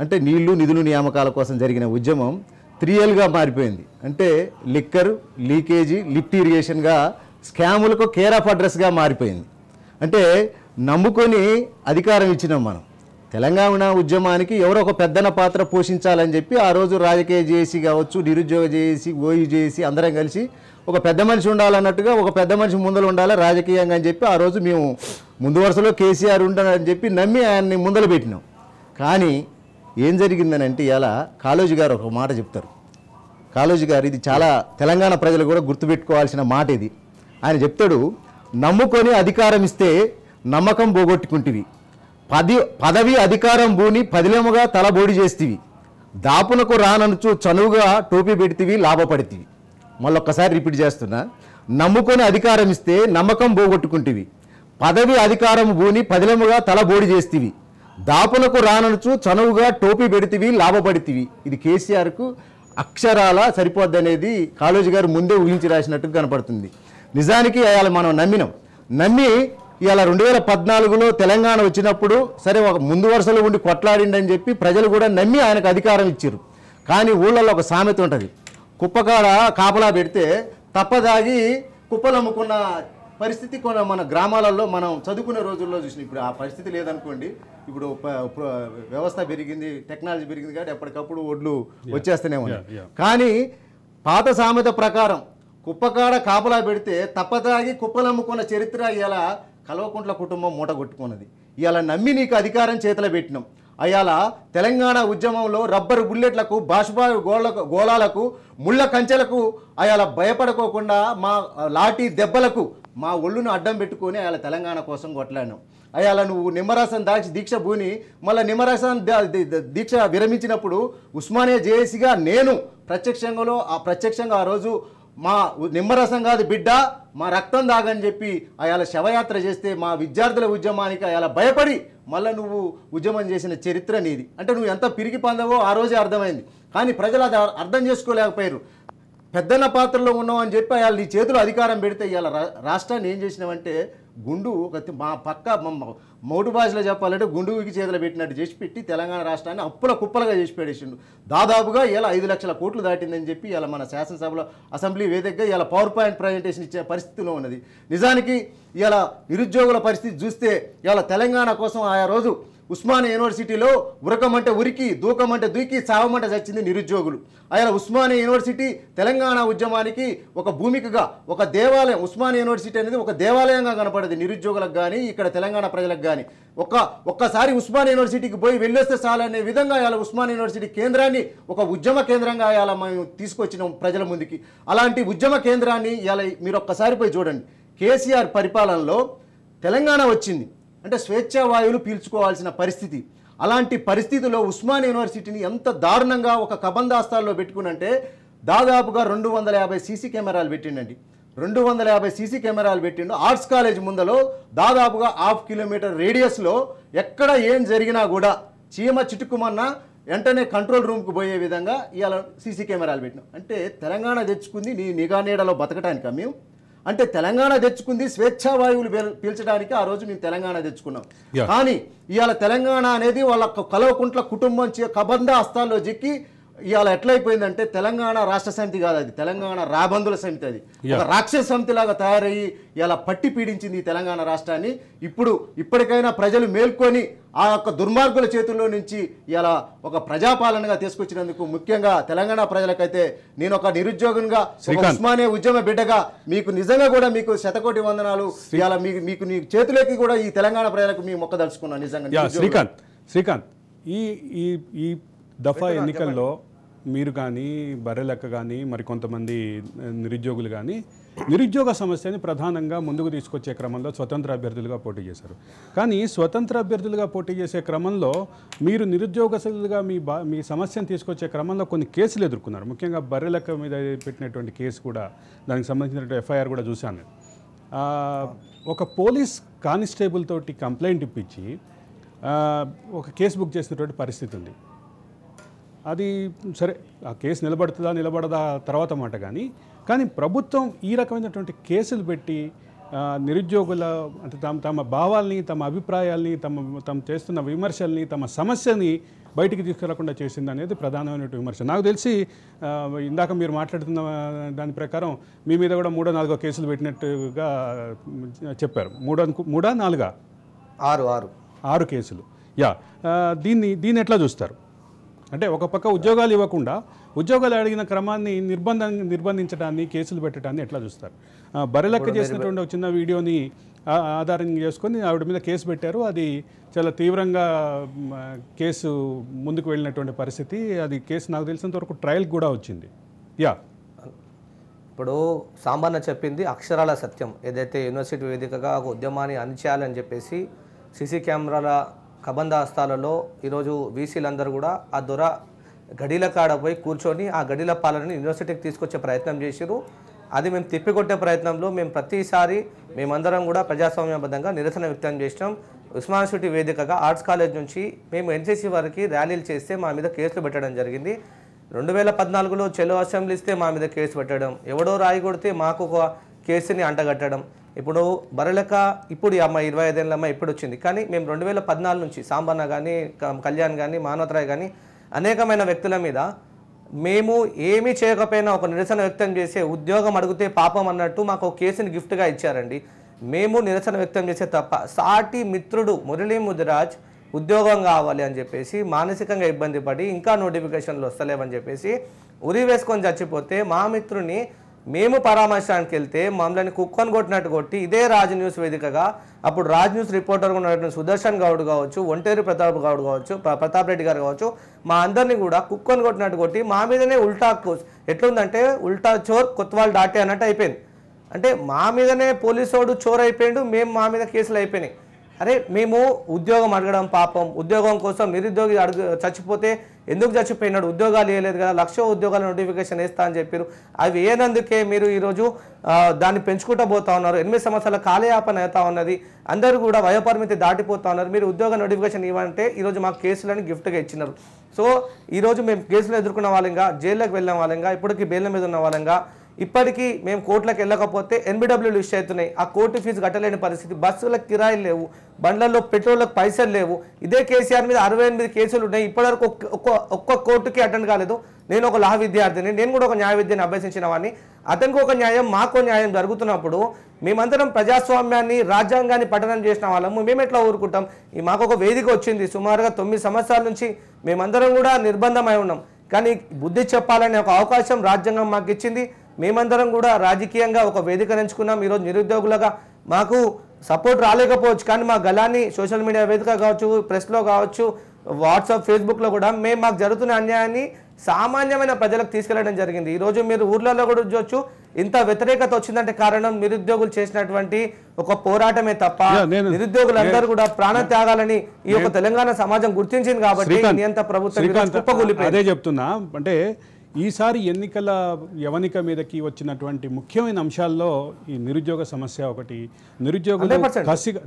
అంటే నీళ్లు నిధులు నియామకాల కోసం జరిగిన ఉద్యమం 3Lగా మారిపోయింది. అంటే లిక్కర్, లీకేజీ, లిఫ్ట్ ఇరిగేషన్గా స్కాములకు కేర్ ఆఫ్ అడ్రస్గా మారిపోయింది. అంటే నమ్ముకొని అధికారం ఇచ్చినాం మనం. తెలంగాణ ఉద్యమానికి ఎవరో ఒక పెద్దన పాత్ర పోషించాలని చెప్పి ఆ రోజు రాజకీయ జేఏసీ కావచ్చు, నిరుద్యోగ జేఏసీ, జేఏసీ అందరం కలిసి ఒక పెద్ద మనిషి ఉండాలన్నట్టుగా, ఒక పెద్ద మనిషి ముందర ఉండాలి రాజకీయంగా అని చెప్పి ఆ రోజు మేము ముందు వరుసలో కేసీఆర్ ఉంటానని చెప్పి నమ్మి ఆయన్ని ముందర పెట్టినాం. కానీ ఏం జరిగిందని అంటే ఇలా కాళోజీ గారు ఒక మాట చెప్తారు. కాళోజీ గారు, ఇది చాలా తెలంగాణ ప్రజలు కూడా గుర్తుపెట్టుకోవాల్సిన మాట ఇది. ఆయన చెప్తాడు, నమ్ముకొని అధికారం ఇస్తే నమ్మకం పోగొట్టుకుంటివి, పదవి అధికారం భూని పదిలేముగా తలబోడి చేస్తీవి, దాపునకు రాననుచు చనువుగా టోపీ పెడితివి, లాభపడితివి. మళ్ళొక్కసారి రిపీట్ చేస్తున్నా, నమ్ముకొని అధికారం ఇస్తే నమ్మకం పోగొట్టుకుంటివి, పదవి అధికారం భూని పదిలేముగా తలబోడి చేస్తీవి, దాపునకు రాననుచు చనువుగా టోపీ పెడితివి, లాభపడితివి. ఇది కేసీఆర్కు అక్షరాల సరిపోద్ది అనేది కాళోజీ గారు ముందే ఊహించి రాసినట్టు కనపడుతుంది. నిజానికి అలా మనం నమ్మి ఇవాళ 2014లో తెలంగాణ వచ్చినప్పుడు సరే ఒక ముందు వరుసలో ఉండి కొట్లాడిండని చెప్పి ప్రజలు కూడా నమ్మి ఆయనకు అధికారం ఇచ్చారు. కానీ ఊళ్ళల్లో ఒక సామెత ఉంటుంది, కుప్పకాడ కాపలా పెడితే తప్పదాగి కుప్పలు అమ్ముకున్న పరిస్థితి కొన్ని మన గ్రామాలలో మనం చదువుకునే రోజుల్లో చూసినాం. ఇప్పుడు ఆ పరిస్థితి లేదనుకోండి. ఇప్పుడు వ్యవస్థ పెరిగింది, టెక్నాలజీ పెరిగింది కాబట్టి ఎప్పటికప్పుడు ఒడ్లు వచ్చేస్తూనే ఉన్నాయి. కానీ పాత సామెత ప్రకారం కుప్పకాడ కాపలా పెడితే తప్పదాగి కుప్పలు అమ్ముకున్న చరిత్ర ఇలా కల్వకుంట్ల కుటుంబం మూట కొట్టుకున్నది. ఇలా నమ్మి నీకు అధికారం చేతిలో పెట్టినాం. అయాల తెలంగాణ ఉద్యమంలో రబ్బరు బుల్లెట్లకు, బాష్పాయు గోళాలకు, ముళ్ళ కంచెలకు అయాల భయపడుకోకుండా మా లాఠీ దెబ్బలకు మా ఒళ్ళును అడ్డం పెట్టుకొని అయాల తెలంగాణ కోసం కొట్లాడినాం. అయాల నువ్వు నిమ్మరసం దీక్ష భూని మళ్ళీ నిమ్మరసం దీక్ష విరమించినప్పుడు ఉస్మానియా జేఏసీగా నేను ప్రత్యక్షంగా ఆ రోజు మా నిమ్మరసం కాదు బిడ్డ, మా రక్తం దాగని చెప్పి అయాల శవయాత్ర చేస్తే మా విద్యార్థుల ఉద్యమానికి అయాల భయపడి మళ్ళీ నువ్వు ఉద్యమం చేసిన చరిత్ర నీది. అంటే నువ్వు ఎంత పిరికి పందవో ఆ రోజే అర్థమైంది. కానీ ప్రజలు అది అర్థం చేసుకోలేకపోయారు. పెద్దన్న పాత్రలో ఉన్నావు అని చెప్పి అయాల నీ చేతులు అధికారం పెడితే ఇవాళ రాష్ట్రాన్ని ఏం చేసినామంటే గుండు మా పక్క మౌటు భాషలో చెప్పాలంటే గుండుకి చేతులు పెట్టినట్టు చేసి పెట్టి తెలంగాణ రాష్ట్రాన్ని అప్పుల కుప్పలుగా చేసి పెట్టేసిండు. దాదాపుగా ఇలా 5 లక్షల కోట్లు దాటిందని చెప్పి ఇలా మన శాసనసభలో అసెంబ్లీ వేదికగా ఇలా పవర్ పాయింట్ ప్రజెంటేషన్ ఇచ్చే పరిస్థితిలో ఉన్నది. నిజానికి ఇలా నిరుద్యోగుల పరిస్థితి చూస్తే ఇలా తెలంగాణ కోసం ఆయా రోజు ఉస్మానియా యూనివర్సిటీలో ఉరకమంటే ఉరికి, దూకమంటే దూకి, చావమంటే చచ్చింది నిరుద్యోగులు. ఆయన ఉస్మానియా యూనివర్సిటీ తెలంగాణ ఉద్యమానికి ఒక భూమికగా, ఒక దేవాలయం, ఉస్మానియా యూనివర్సిటీ అనేది ఒక దేవాలయంగా కనపడేది నిరుద్యోగులకు కానీ ఇక్కడ తెలంగాణ ప్రజలకు కానీ. ఒక్కసారి ఉస్మానియా యూనివర్సిటీకి పోయి వెళ్ళొస్తే చాలనే విధంగా ఇలా ఉస్మానియా యూనివర్సిటీ కేంద్రాన్ని ఒక ఉద్యమ కేంద్రంగా ఇలా మేము తీసుకొచ్చినాం ప్రజల ముందుకి. అలాంటి ఉద్యమ కేంద్రాన్ని ఇలా మీరు ఒక్కసారి పోయి చూడండి. కేసీఆర్ పరిపాలనలో తెలంగాణ వచ్చింది అంటే స్వేచ్ఛా వాయువులు పీల్చుకోవాల్సిన పరిస్థితి. అలాంటి పరిస్థితిలో ఉస్మానియా యూనివర్సిటీని ఎంత దారుణంగా ఒక కబందాస్తాల్లో పెట్టుకునంటే దాదాపుగా 250 సీసీ కెమెరాలు పెట్టిండండి. 250 సీసీ కెమెరాలు పెట్టిండు. ఆర్ట్స్ కాలేజ్ ముందలో దాదాపుగా 1/2 కిలోమీటర్ రేడియస్లో ఎక్కడ ఏం జరిగినా కూడా చీమ చిటుకుమన్నా వెంటనే కంట్రోల్ రూమ్కి పోయే విధంగా ఇవాళ సీసీ కెమెరాలు పెట్టినాం. అంటే తెలంగాణ తెచ్చుకుంది నీ నిఘా నీడలో బతకటానికా మేము? అంటే తెలంగాణ తెచ్చుకుంది స్వేచ్ఛా వాయువులు పీల్చడానికి. ఆ రోజు మేము తెలంగాణ తెచ్చుకున్నాం. కానీ ఇవాళ తెలంగాణ అనేది వాళ్ళ కల్వకుంట్ల కుటుంబం కబంధ హస్తాల్లో చిక్కి ఇవాళ ఎట్లయిపోయిందంటే తెలంగాణ రాష్ట్ర సమితి కాదు, అది తెలంగాణ రాబందుల సమితి. అది ఒక రాక్షస సమితి లాగా తయారయ్యి ఇలా పట్టి పీడించింది ఈ తెలంగాణ రాష్ట్రాన్ని. ఇప్పటికైనా ప్రజలు మేల్కొని ఆ యొక్క దుర్మార్గుల చేతుల్లో నుంచి ఇలా ఒక ప్రజాపాలనగా తీసుకొచ్చినందుకు ముఖ్యంగా తెలంగాణ ప్రజలకైతే నేను ఒక నిరుద్యోగంగా, ఉస్మానియా ఉద్యమ బిడ్డగా మీకు నిజంగా కూడా మీకు శతకోటి వందనాలు. ఇలా మీకు నీ చేతులకి కూడా ఈ తెలంగాణ ప్రజలకు మీ మొక్కదలుచుకున్నాను నిజంగా. శ్రీకాంత్ ఈ దఫా ఎన్నికల్లో మీరు కానీ బర్రెలెక్క కానీ మరి కొంతమంది నిరుద్యోగులు కానీ నిరుద్యోగ సమస్యని ప్రధానంగా ముందుకు తీసుకొచ్చే క్రమంలో స్వతంత్ర అభ్యర్థులుగా పోటీ చేశారు. కానీ స్వతంత్ర అభ్యర్థులుగా పోటీ చేసే క్రమంలో మీరు నిరుద్యోగస్తులుగా మీ సమస్యను తీసుకొచ్చే క్రమంలో కొన్ని కేసులు ఎదుర్కొన్నారు. ముఖ్యంగా బర్రెలెక్క మీద పెట్టినటువంటి కేసు కూడా, దానికి సంబంధించినటువంటి ఎఫ్ఐఆర్ కూడా చూశాను. ఒక పోలీస్ కానిస్టేబుల్ తోటి కంప్లైంట్ ఇప్పించి ఒక కేసు బుక్ చేసినటువంటి పరిస్థితి ఉంది. అది సరే, ఆ కేసు నిలబడదా తర్వాత మాట. కానీ ప్రభుత్వం ఈ రకమైనటువంటి కేసులు పెట్టి నిరుద్యోగుల అంటే తమ భావాల్ని, తమ అభిప్రాయాల్ని, తమ చేస్తున్న విమర్శల్ని, తమ సమస్యని బయటికి తీసుకురాకుండా చేసింది అనేది ప్రధానమైన విమర్శ. నాకు తెలిసి ఇందాక మీరు మాట్లాడుతున్న దాని ప్రకారం మీ మీద కూడా 3-4 కేసులు పెట్టినట్టుగా చెప్పారు. 6 కేసులు. దీన్ని ఎట్లా చూస్తారు? అంటే ఒక పక్క ఉద్యోగాలు ఇవ్వకుండా ఉద్యోగాలు అడిగిన క్రమాన్ని నిర్బంధించడాన్ని, కేసులు పెట్టడాన్ని ఎట్లా చూస్తారు? బర్రెలెక్క చేసినటువంటి ఒక చిన్న వీడియోని ఆధారం చేసుకొని ఆవిడ మీద కేసు పెట్టారు. అది చాలా తీవ్రంగా కేసు ముందుకు వెళ్ళినటువంటి పరిస్థితి. అది కేసు నాకు తెలిసినంత వరకు ట్రయల్కి కూడా వచ్చింది. ఇప్పుడు సాంబన్న చెప్పింది అక్షరాల సత్యం. ఏదైతే యూనివర్సిటీ వేదికగా ఒక ఉద్యమాన్ని అణిచేయాలని చెప్పేసి సీసీ కెమెరాల కబంధ హస్తాలలో ఈరోజు వీసీలందరూ కూడా ఆ దొర గడిల కాడ పోయి కూర్చొని ఆ గడిల పాలనని యూనివర్సిటీకి తీసుకొచ్చే ప్రయత్నం చేశారు. అది మేము తిప్పికొట్టే ప్రయత్నంలో ప్రతిసారి మేమందరం కూడా ప్రజాస్వామ్యబద్ధంగా నిరసన వ్యక్తం చేసినాం. ఉస్మానియా యూనివర్సిటీ వేదికగా ఆర్ట్స్ కాలేజ్ నుంచి మేము ఎన్సీసీ వరకు ర్యాలీలు చేస్తే మా మీద కేసులు పెట్టడం జరిగింది. 2014లో చెలో అసెంబ్లీ ఇస్తే మా మీద కేసు పెట్టడం, ఎవడో రాయి కొడితే మాకు ఒక కేసుని అంటగట్టడం. ఇప్పుడు బరలక ఇప్పుడు ఈ అమ్మాయి 25 ఏళ్ళ అమ్మాయి ఇప్పుడు వచ్చింది, కానీ మేము 2014 నుంచి సాంబన్న కానీ కళ్యాణ్ కానీ మానవతరాయ్ కానీ అనేకమైన వ్యక్తుల మీద మేము ఏమీ చేయకపోయినా ఒక నిరసన వ్యక్తం చేసే ఉద్యోగం అడిగితే పాపం అన్నట్టు మాకు ఒక కేసుని గిఫ్ట్గా ఇచ్చారండి. మేము నిరసన వ్యక్తం చేసే తప్ప సాటి మిత్రుడు మురళీ ముదిరాజ్ ఉద్యోగం కావాలి అని చెప్పేసి మానసికంగా ఇబ్బంది పడి ఇంకా నోటిఫికేషన్లు వస్తలేవని చెప్పేసి ఉరి వేసుకొని చచ్చిపోతే మా మిత్రుని మేము పరామర్శడానికి వెళ్తే మమ్మల్ని కుక్కను కొట్టినట్టు కొట్టి ఇదే రాజ్ న్యూస్ వేదికగా అప్పుడు రాజ్ న్యూస్ రిపోర్టర్గా ఉన్నటువంటి సుదర్శన్ గౌడ్ కావచ్చు, ఒంటేరు ప్రతాప్ గౌడ్ కావచ్చు, ప్రతాప్ రెడ్డి గారు కావచ్చు, మా అందరినీ కూడా కుక్కను కొట్టినట్టు కొట్టి మా మీదనే ఉల్టా ఎట్లుందంటే ఉల్టా చోర్ కొత్తవాళ్ళు దాటే అన్నట్టు అయిపోయింది. అంటే మా మీదనే పోలీసోడు చోర్ అయిపోయిండు, మేము మా మీద కేసులు అయిపోయినాయి. అరే మేము ఉద్యోగం అడగడం పాపం, ఉద్యోగం కోసం నిరుద్యోగి చచ్చిపోతే ఎందుకు చచ్చిపోయినాడు, ఉద్యోగాలు వేయలేదు కదా, 1,00,000 ఉద్యోగాల నోటిఫికేషన్ వేస్తా అని చెప్పారు. అవి వేయనందుకే మీరు ఈరోజు దాన్ని పెంచుకుంటూ పోతా ఉన్నారు. 8 సంవత్సరాల కాలయాపన అవుతా ఉన్నది, అందరూ కూడా వయోపరిమితి దాటిపోతా ఉన్నారు. మీరు ఉద్యోగ నోటిఫికేషన్ ఇవ్వంటే ఈరోజు మాకు కేసులని గిఫ్ట్గా ఇచ్చినారు. సో ఈరోజు మేము కేసులు ఎదుర్కొన్న వాళ్ళంగా, జైల్లోకి వెళ్ళిన వాళ్ళంగా, ఇప్పటికీ బెయిల్ మీద ఉన్న వాళ్ళంగా, ఇప్పటికీ మేము కోర్టులకు వెళ్ళకపోతే ఎన్బిడబ్ల్యూలు ఇష్యూ అవుతున్నాయి. ఆ కోర్టు ఫీజు కట్టలేని పరిస్థితి, బస్సులకు కిరాయిలు లేవు, బండ్లలో పెట్రోల్లకు పైసలు లేవు. ఇదే కేసీఆర్ మీద 68 కేసులు ఉన్నాయి. ఇప్పటివరకు ఒక్క కోర్టుకి అటెండ్ కాలేదు. నేను ఒక లా విద్యార్థిని, నేను కూడా ఒక న్యాయ విద్యను అభ్యసించిన వాడిని. అతనికి ఒక న్యాయం, మాకో న్యాయం జరుగుతున్నప్పుడు మేమందరం ప్రజాస్వామ్యాన్ని, రాజ్యాంగాన్ని పఠనం చేసిన వాళ్ళము మేము ఎట్లా ఊరుకుంటాం? మాకు ఒక వేదిక వచ్చింది, సుమారుగా 9 సంవత్సరాల నుంచి మేమందరం కూడా నిర్బంధమై ఉన్నాం. కానీ బుద్ధి చెప్పాలనే ఒక అవకాశం రాజ్యాంగం మాకు ఇచ్చింది. మేమందరం కూడా రాజకీయంగా ఒక వేదిక ఎంచుకున్నాం. ఈరోజు నిరుద్యోగులుగా మాకు సపోర్ట్ రాలేకపోవచ్చు, కానీ మా గలాన్ని సోషల్ మీడియా వేదిక కావచ్చు, ప్రెస్లో కావచ్చు, వాట్సాప్, ఫేస్బుక్లో కూడా మేము మాకు జరుగుతున్న అన్యాయాన్ని సామాన్యమైన ప్రజలకు తీసుకెళ్లడం జరిగింది. ఈరోజు మీరు ఊర్లలో కూడా చూడొచ్చు, ఇంత వ్యతిరేకత వచ్చిందంటే కారణం నిరుద్యోగులు చేసినటువంటి ఒక పోరాటమే తప్ప నిరుద్యోగులందరూ కూడా ప్రాణ త్యాగాలని ఈ యొక్క తెలంగాణ సమాజం గుర్తించింది కాబట్టి నియంత ప్రభుత్వం అదే చెప్తున్నా. అంటే ఈసారి ఎన్నికల యవనిక మీదకి వచ్చినటువంటి ముఖ్యమైన అంశాల్లో ఈ నిరుద్యోగ సమస్య ఒకటి.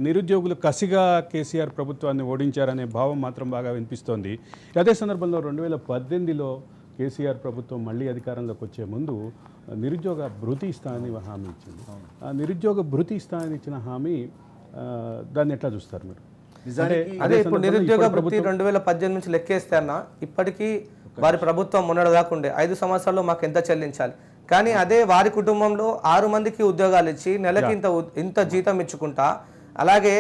నిరుద్యోగులు కసిగా కేసీఆర్ ప్రభుత్వాన్ని ఓడించారనే భావం మాత్రం బాగా వినిపిస్తోంది. అదే సందర్భంలో 2018లో కేసీఆర్ ప్రభుత్వం మళ్ళీ అధికారంలోకి వచ్చే ముందు నిరుద్యోగ భృతి ఇస్తానని హామీ ఇచ్చింది. ఆ నిరుద్యోగ భృతి ఇస్తానని ఇచ్చిన హామీ దాన్ని ఎట్లా చూస్తారు మీరు? అదే ఇప్పుడు నిరుద్యోగ భృతి 2018 నుంచి లెక్కేస్తే అన్న ఇప్పటికీ వారి ప్రభుత్వం మొన్నటిదాకుండే 5 సంవత్సరాల్లో మాకు ఎంత చెల్లించాలి, కానీ అదే వారి కుటుంబంలో 6 మందికి ఉద్యోగాలు ఇచ్చి నెలకి ఇంత జీతం ఇచ్చుకుంటా, అలాగే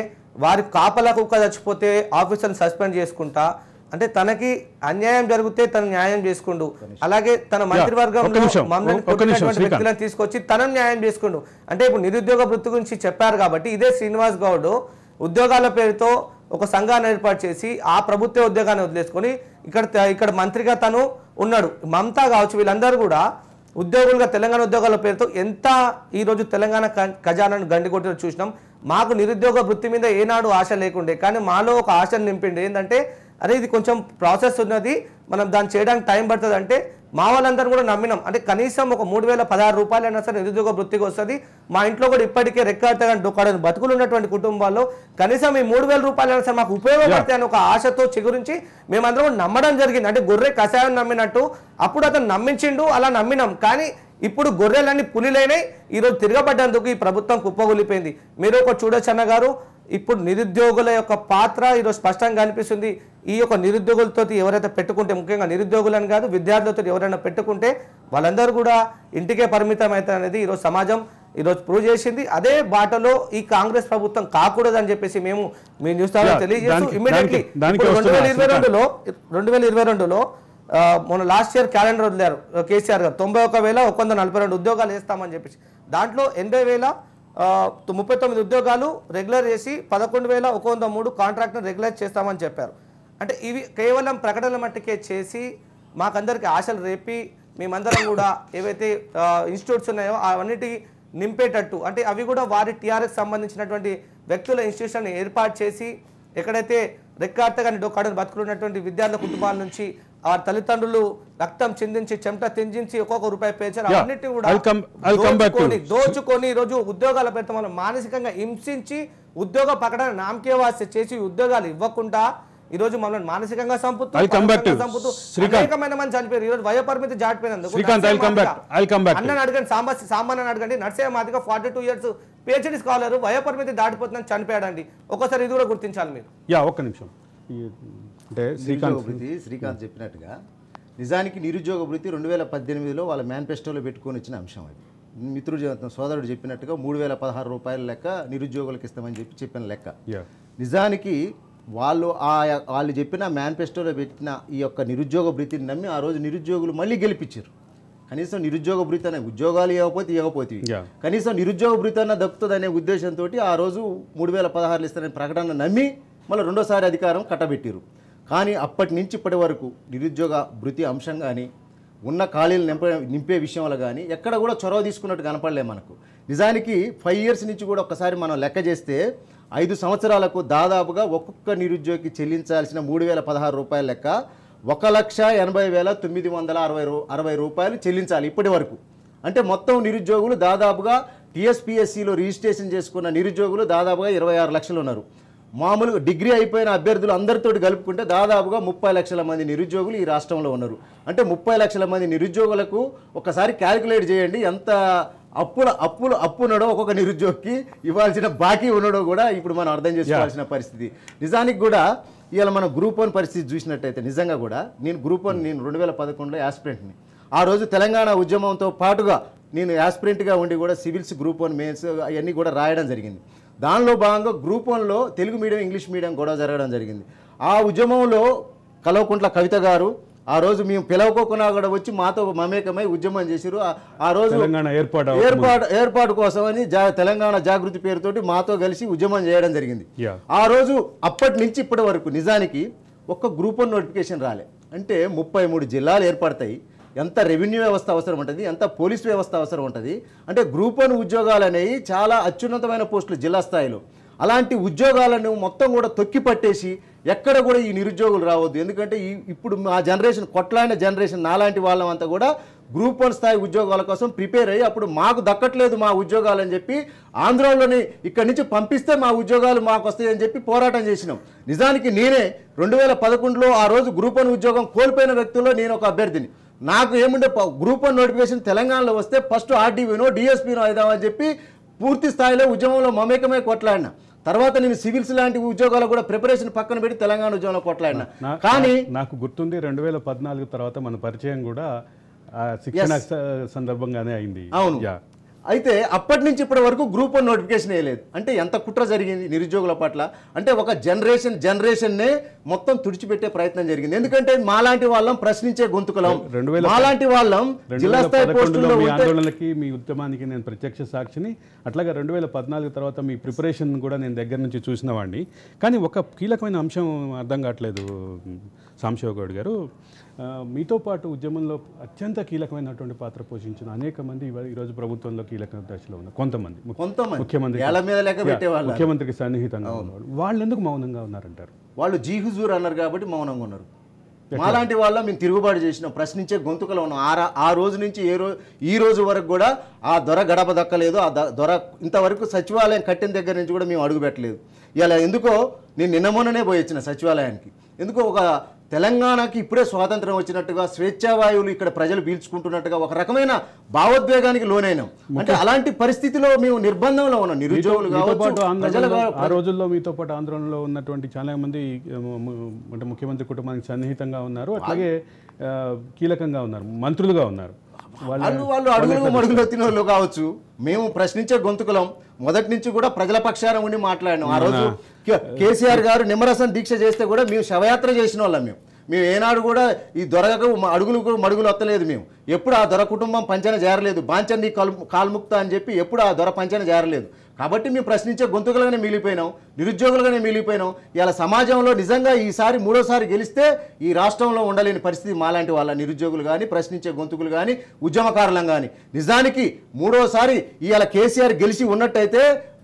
వారి కాపలా కుక్క చచ్చిపోతే ఆఫీసర్ని సస్పెండ్ చేసుకుంటా, అంటే తనకి అన్యాయం జరిగితే తను న్యాయం చేసుకుండు, అలాగే తన మంత్రివర్గంలో మమ్మల్ని వ్యక్తులను తీసుకొచ్చి తనను న్యాయం చేసుకుండు. అంటే ఇప్పుడు నిరుద్యోగ వృత్తి గురించి చెప్పారు కాబట్టి ఇదే శ్రీనివాస్ గౌడ్ ఉద్యోగాల పేరుతో ఒక సంఘాన్ని ఏర్పాటు చేసి ఆ ప్రభుత్వ ఉద్యోగాన్ని వదిలేసుకొని ఇక్కడ మంత్రిగా తను ఉన్నాడు. మమతా కావచ్చు, వీళ్ళందరూ కూడా ఉద్యోగులుగా తెలంగాణ ఉద్యోగాల పేరుతో ఎంత ఈరోజు తెలంగాణ ఖజానాను గండికొట్టి చూసినాం. మాకు నిరుద్యోగ వృత్తి మీద ఏనాడు ఆశ లేకుండే, కానీ మాలో ఒక ఆశను నింపిండి. ఏంటంటే అరే ఇది కొంచెం ప్రాసెస్ ఉన్నది, మనం దాన్ని చేయడానికి టైం పడుతుంది అంటే మా వాళ్ళందరూ కూడా నమ్మినాం. అంటే కనీసం ఒక 3,016 రూపాయలు అయినా సరే నిరుద్యోగ వృత్తికి వస్తుంది. మా ఇంట్లో కూడా ఇప్పటికే రెక్కడని బతుకులు ఉన్నటువంటి కుటుంబాల్లో కనీసం ఈ 3,000 రూపాయలు అయినా సరే మాకు ఉపయోగపడతాయి అని ఒక ఆశతో చిగురించి మేమందరం కూడా నమ్మడం జరిగింది. అంటే గొర్రె కషాయం నమ్మినట్టు అప్పుడు అతను నమ్మించిండు, అలా నమ్మినాం. కానీ ఇప్పుడు గొర్రెలన్నీ పులిలైనాయి. ఈరోజు తిరగబడ్డందుకు ఈ ప్రభుత్వం కుప్పగొలిపోయింది. మీరు ఒక చూడొచ్చన్న గారు, ఇప్పుడు నిరుద్యోగుల యొక్క పాత్ర ఈరోజు స్పష్టంగా కనిపిస్తుంది. ఈ యొక్క నిరుద్యోగులతో ఎవరైతే పెట్టుకుంటే, ముఖ్యంగా నిరుద్యోగులను కాదు విద్యార్థులతో ఎవరైనా పెట్టుకుంటే వాళ్ళందరూ కూడా ఇంటికే పరిమితం అవుతారు అనేది ఈరోజు సమాజం ఈరోజు ప్రూవ్ చేసింది. అదే బాటలో ఈ కాంగ్రెస్ ప్రభుత్వం కాకూడదని చెప్పేసి మేము మీ న్యూస్ ఛానల్ తెలియజేస్తూ ఇమ్మీడియట్లీ 2022లో మొన్న లాస్ట్ ఇయర్ క్యాలెండర్ వదిలేరు కేసీఆర్ గారు, 91,142 ఉద్యోగాలు వేస్తామని చెప్పేసి దాంట్లో 80,039 ఉద్యోగాలు రెగ్యులర్ చేసి 11,103 కాంట్రాక్ట్ను రెగ్యులర్ చేస్తామని చెప్పారు. అంటే ఇవి కేవలం ప్రకటనల మట్టుకే చేసి మాకందరికి ఆశలు రేపి మేమందరం కూడా ఏవైతే ఇన్స్టిట్యూట్స్ ఉన్నాయో అవన్నిటి నింపేటట్టు, అంటే అవి కూడా వారి టీఆర్ఎస్ సంబంధించినటువంటి వ్యక్తుల ఇన్స్టిట్యూషన్ ఏర్పాటు చేసి ఎక్కడైతే రెక్కార్తగా డొక్కాడని బతుకున్నటువంటి విద్యార్థుల కుటుంబాల నుంచి ఆ తల్లిదండ్రులు రక్తం చిందించి చెమట తెంజించి ఒక్కొక్క రూపాయి పేచారు అన్నిటి కూడా దోచుకొని ఈరోజు ఉద్యోగాల పేరుతో మనం మానసికంగా హింసించి ఉద్యోగ ప్రకటన నామకేవాస్య చేసి ఉద్యోగాలు ఇవ్వకుండా ఈరోజు మమ్మల్ని మానసికంగా చంపుతూ I'll come back to Srikanth. అనేకమైన మంది చనిపోయారు. ఈరోజు వయో పరిమితి దాటిపోయినందుకు Srikanth, I'll come back. అన్నని అడగండి, సామాన్యని అడగండి. Narsaiah Madiga 42 years PhD scholar వయో పరిమితి దాటిపోతుందని చనిపోయాడండి. ఒక్కోసారి ఇది కూడా గుర్తించాలి మీరు. ఒక్క నిమిషం. అంటే శ్రీకాంత్ చెప్పినట్టుగా నిజానికి నిరుద్యోగ భృతి 2018లో వాళ్ళ మేనిఫెస్టోలో పెట్టుకొని వచ్చిన అంశం అది. మిత్రుడు సోదరుడు చెప్పినట్టుగా 3016 రూపాయల లెక్క నిరుద్యోగులకు ఇస్తామని చెప్పిన లెక్క. నిజానికి వాళ్ళు చెప్పిన మేనిఫెస్టోలో పెట్టిన ఈ యొక్క నిరుద్యోగ భృతిని నమ్మి ఆ రోజు నిరుద్యోగులు మళ్ళీ గెలిపించారు. కనీసం నిరుద్యోగ భృతి అనే ఉద్యోగాలు ఇవ్వకపోతే కనీసం నిరుద్యోగ భృతి అన్న దక్కుతుంది అనే ఉద్దేశంతో ఆ రోజు 3016 ఇస్తారనే ప్రకటన నమ్మి మళ్ళీ రెండోసారి అధికారం కట్టబెట్టారు. కానీ అప్పటి నుంచి ఇప్పటి వరకు నిరుద్యోగ భృతి అంశం కానీ ఉన్న ఖాళీలు నింపే విషయంలో కానీ ఎక్కడ కూడా చొరవ తీసుకున్నట్టు కనపడలే మనకు. నిజానికి 5 years నుంచి కూడా ఒక్కసారి మనం లెక్క చేస్తే 5 సంవత్సరాలకు దాదాపుగా ఒక్కొక్క నిరుద్యోగికి చెల్లించాల్సిన 3016 రూపాయల లెక్క 1,80,960 రూపాయలు చెల్లించాలి ఇప్పటి వరకు. అంటే మొత్తం నిరుద్యోగులు దాదాపుగా టీఎస్పీఎస్సీలో రిజిస్ట్రేషన్ చేసుకున్న నిరుద్యోగులు దాదాపుగా 26 లక్షలు ఉన్నారు. మామూలుగా డిగ్రీ అయిపోయిన అభ్యర్థులు అందరితో కలుపుకుంటే దాదాపుగా 30 లక్షల మంది నిరుద్యోగులు ఈ రాష్ట్రంలో ఉన్నారు. అంటే 30 లక్షల మంది నిరుద్యోగులకు ఒకసారి క్యాలిక్యులేట్ చేయండి ఎంత అప్పున్నాడో ఒక్కొక్క నిరుద్యోగికి ఇవ్వాల్సిన బాకీ ఉన్నాడో కూడా ఇప్పుడు మనం అర్థం చేసుకోవాల్సిన పరిస్థితి. నిజానికి కూడా ఇవాళ మనం గ్రూప్ 1 పరిస్థితి చూసినట్టయితే నిజంగా కూడా నేను గ్రూప్ 1 నేను 2011లో యాస్పిరెంట్ని. ఆ రోజు తెలంగాణ ఉద్యమంతో పాటుగా నేను యాస్పిరెంట్గా ఉండి కూడా సివిల్స్ గ్రూప్ 1 మెయిన్స్ అవన్నీ కూడా రాయడం జరిగింది. దానిలో భాగంగా గ్రూప్ 1లో తెలుగు మీడియం ఇంగ్లీష్ మీడియం గొడవ జరగడం జరిగింది. ఆ ఉద్యమంలో కల్వకుంట్ల కవిత గారు ఆ రోజు మేము పిలవకోకుండా కూడా వచ్చి మాతో మమేకమై ఉద్యమం చేశారు. ఆ రోజు ఏర్పాటు కోసమని తెలంగాణ జాగృతి పేరుతోటి మాతో కలిసి ఉద్యమం చేయడం జరిగింది. ఆ రోజు అప్పటి నుంచి ఇప్పటి వరకు నిజానికి ఒక్క గ్రూప్ 1 నోటిఫికేషన్ రాలే. అంటే 33 జిల్లాలు ఏర్పడతాయి. ఎంత రెవెన్యూ వ్యవస్థ అవసరం ఉంటుంది, ఎంత పోలీస్ వ్యవస్థ అవసరం ఉంటుంది. అంటే గ్రూప్ 1 ఉద్యోగాలు అనేవి చాలా అత్యున్నతమైన పోస్టులు జిల్లా స్థాయిలో. అలాంటి ఉద్యోగాలను మొత్తం కూడా తొక్కి పట్టేసి ఎక్కడ కూడా ఈ నిరుద్యోగులు రావద్దు. ఎందుకంటే ఇప్పుడు మా జనరేషన్ కొట్లాడిన జనరేషన్ నాలాంటి వాళ్ళంతా కూడా గ్రూప్ 1 స్థాయి ఉద్యోగాల కోసం ప్రిపేర్ అయ్యి అప్పుడు మాకు దక్కట్లేదు మా ఉద్యోగాలు అని చెప్పి ఆంధ్రాలోని ఇక్కడి నుంచి పంపిస్తే మా ఉద్యోగాలు మాకు వస్తాయని చెప్పి పోరాటం చేసినాం. నిజానికి నేనే 2011లో ఆ రోజు గ్రూప్ 1 ఉద్యోగం కోల్పోయిన వ్యక్తుల్లో నేను ఒక అభ్యర్థిని. నాకు ఏముండే గ్రూప్ 1 నోటిఫికేషన్ తెలంగాణలో వస్తే ఫస్ట్ ఆర్డీవీనో డిఎస్పీనో అయిదామని చెప్పి పూర్తి స్థాయిలో ఉద్యమంలో మమేకమే కొట్లాడినా. తర్వాత నేను సివిల్స్ లాంటి ఉద్యోగాలు కూడా ప్రిపరేషన్ పక్కన పెట్టి తెలంగాణ ఉద్యమంలో కొట్లాడినా. కానీ నాకు గుర్తుంది 2014 తర్వాత మన పరిచయం కూడా శిక్షణ సందర్భంగానే అయింది. అవును. అయితే అప్పటి నుంచి ఇప్పటి వరకు గ్రూప్ 1 నోటిఫికేషన్ వేయలేదు. అంటే ఎంత కుట్ర జరిగింది నిరుద్యోగుల పట్ల. అంటే ఒక జనరేషన్నే మొత్తం తుడిచిపెట్టే ప్రయత్నం జరిగింది. ఎందుకంటే మాలాంటి వాళ్ళం ప్రశ్నించే గొంతుకలం, మాలాంటి వాళ్ళం జిల్లా స్థాయి పోస్టుల్లో ఆందోళనకి మీ ఉద్యమానికి నేను ప్రత్యక్ష సాక్షిని. అట్లాగా 2014 తర్వాత మీ ప్రిపరేషన్ కూడా నేను దగ్గర నుంచి చూసిన వాడిని. కానీ ఒక కీలకమైన అంశం అర్థం కావట్లేదు సాంబశివగౌడ్ గారు. మీతో పాటు ఉద్యమంలో అత్యంత కీలకమైనటువంటి పాత్ర పోషించిన అనేక మంది ఈరోజు ప్రభుత్వంలో కీలక దశలో ఉన్నారు. కొంతమంది ముఖ్యమంత్రికి సన్నిహితంగా ఉన్నారు. వాళ్ళు ఎందుకు మౌనంగా ఉన్నారంటారు? వాళ్ళు జీహుజూర్ అన్నారు కాబట్టి మౌనంగా ఉన్నారు. మాలాంటి వాళ్ళ మేము తిరుగుబాటు చేసినాం, ప్రశ్నించే గొంతుకలో ఉన్నాం. ఆ రోజు నుంచి ఈ రోజు వరకు కూడా ఆ దొర గడప దక్కలేదు. ఆ దొర ఇంతవరకు సచివాలయం కట్టిన దగ్గర నుంచి కూడా మేము అడుగు పెట్టలేదు. ఇలా ఎందుకో నేను నిన్న మొన్ననే పోయి వచ్చిన సచివాలయానికి. ఎందుకో ఒక తెలంగాణకి ఇప్పుడే స్వాతంత్రం వచ్చినట్టుగా స్వేచ్ఛావాయువులు ఇక్కడ ప్రజలు పీల్చుకుంటున్నట్టుగా ఒక రకమైన భావోద్వేగానికి లోనైనాం. అంటే అలాంటి పరిస్థితిలో మేము నిర్బంధంలో ఉన్నాం. నిరుద్యోగులు ఆ రోజుల్లో మీతో పాటు ఆందోళనలో ఉన్నటువంటి చాలా మంది అంటే ముఖ్యమంత్రి కుటుంబానికి సన్నిహితంగా ఉన్నారు, అట్లాగే కీలకంగా ఉన్నారు, మంత్రులుగా ఉన్నారు. వాళ్ళు అడుగులు మడుగులు ఎత్తిన వాళ్ళు కావచ్చు. మేము ప్రశ్నించే గొంతుకులం. మొదటి నుంచి కూడా ప్రజల పక్షాన ఉండి మాట్లాడినాం. ఆ రోజు కేసీఆర్ గారు నిమ్మరసం దీక్ష చేస్తే కూడా మేము శవయాత్ర చేసిన వాళ్ళం. మేము ఏనాడు కూడా ఈ దొరగకు అడుగులకు మడుగులు వత్తలేదు. మేము ఎప్పుడు ఆ దొర కుటుంబం పంచన చేరలేదు. బాంచండి కాల్ముక్త అని చెప్పి ఎప్పుడు ఆ దొర పంచన చేరలేదు. కాబట్టి మేము ప్రశ్నించే గొంతుకలుగానే మిగిలిపోయినాం, నిరుద్యోగులుగానే మిగిలిపోయినాం. ఇలా సమాజంలో నిజంగా ఈసారి మూడోసారి గెలిస్తే ఈ రాష్ట్రంలో ఉండలేని పరిస్థితి మాలాంటి వాళ్ళ నిరుద్యోగులు కానీ, ప్రశ్నించే గొంతుకులు కానీ, ఉద్యమకారులం కానీ. నిజానికి మూడోసారి ఇవాళ కేసీఆర్ గెలిచి ఉన్నట్టయితే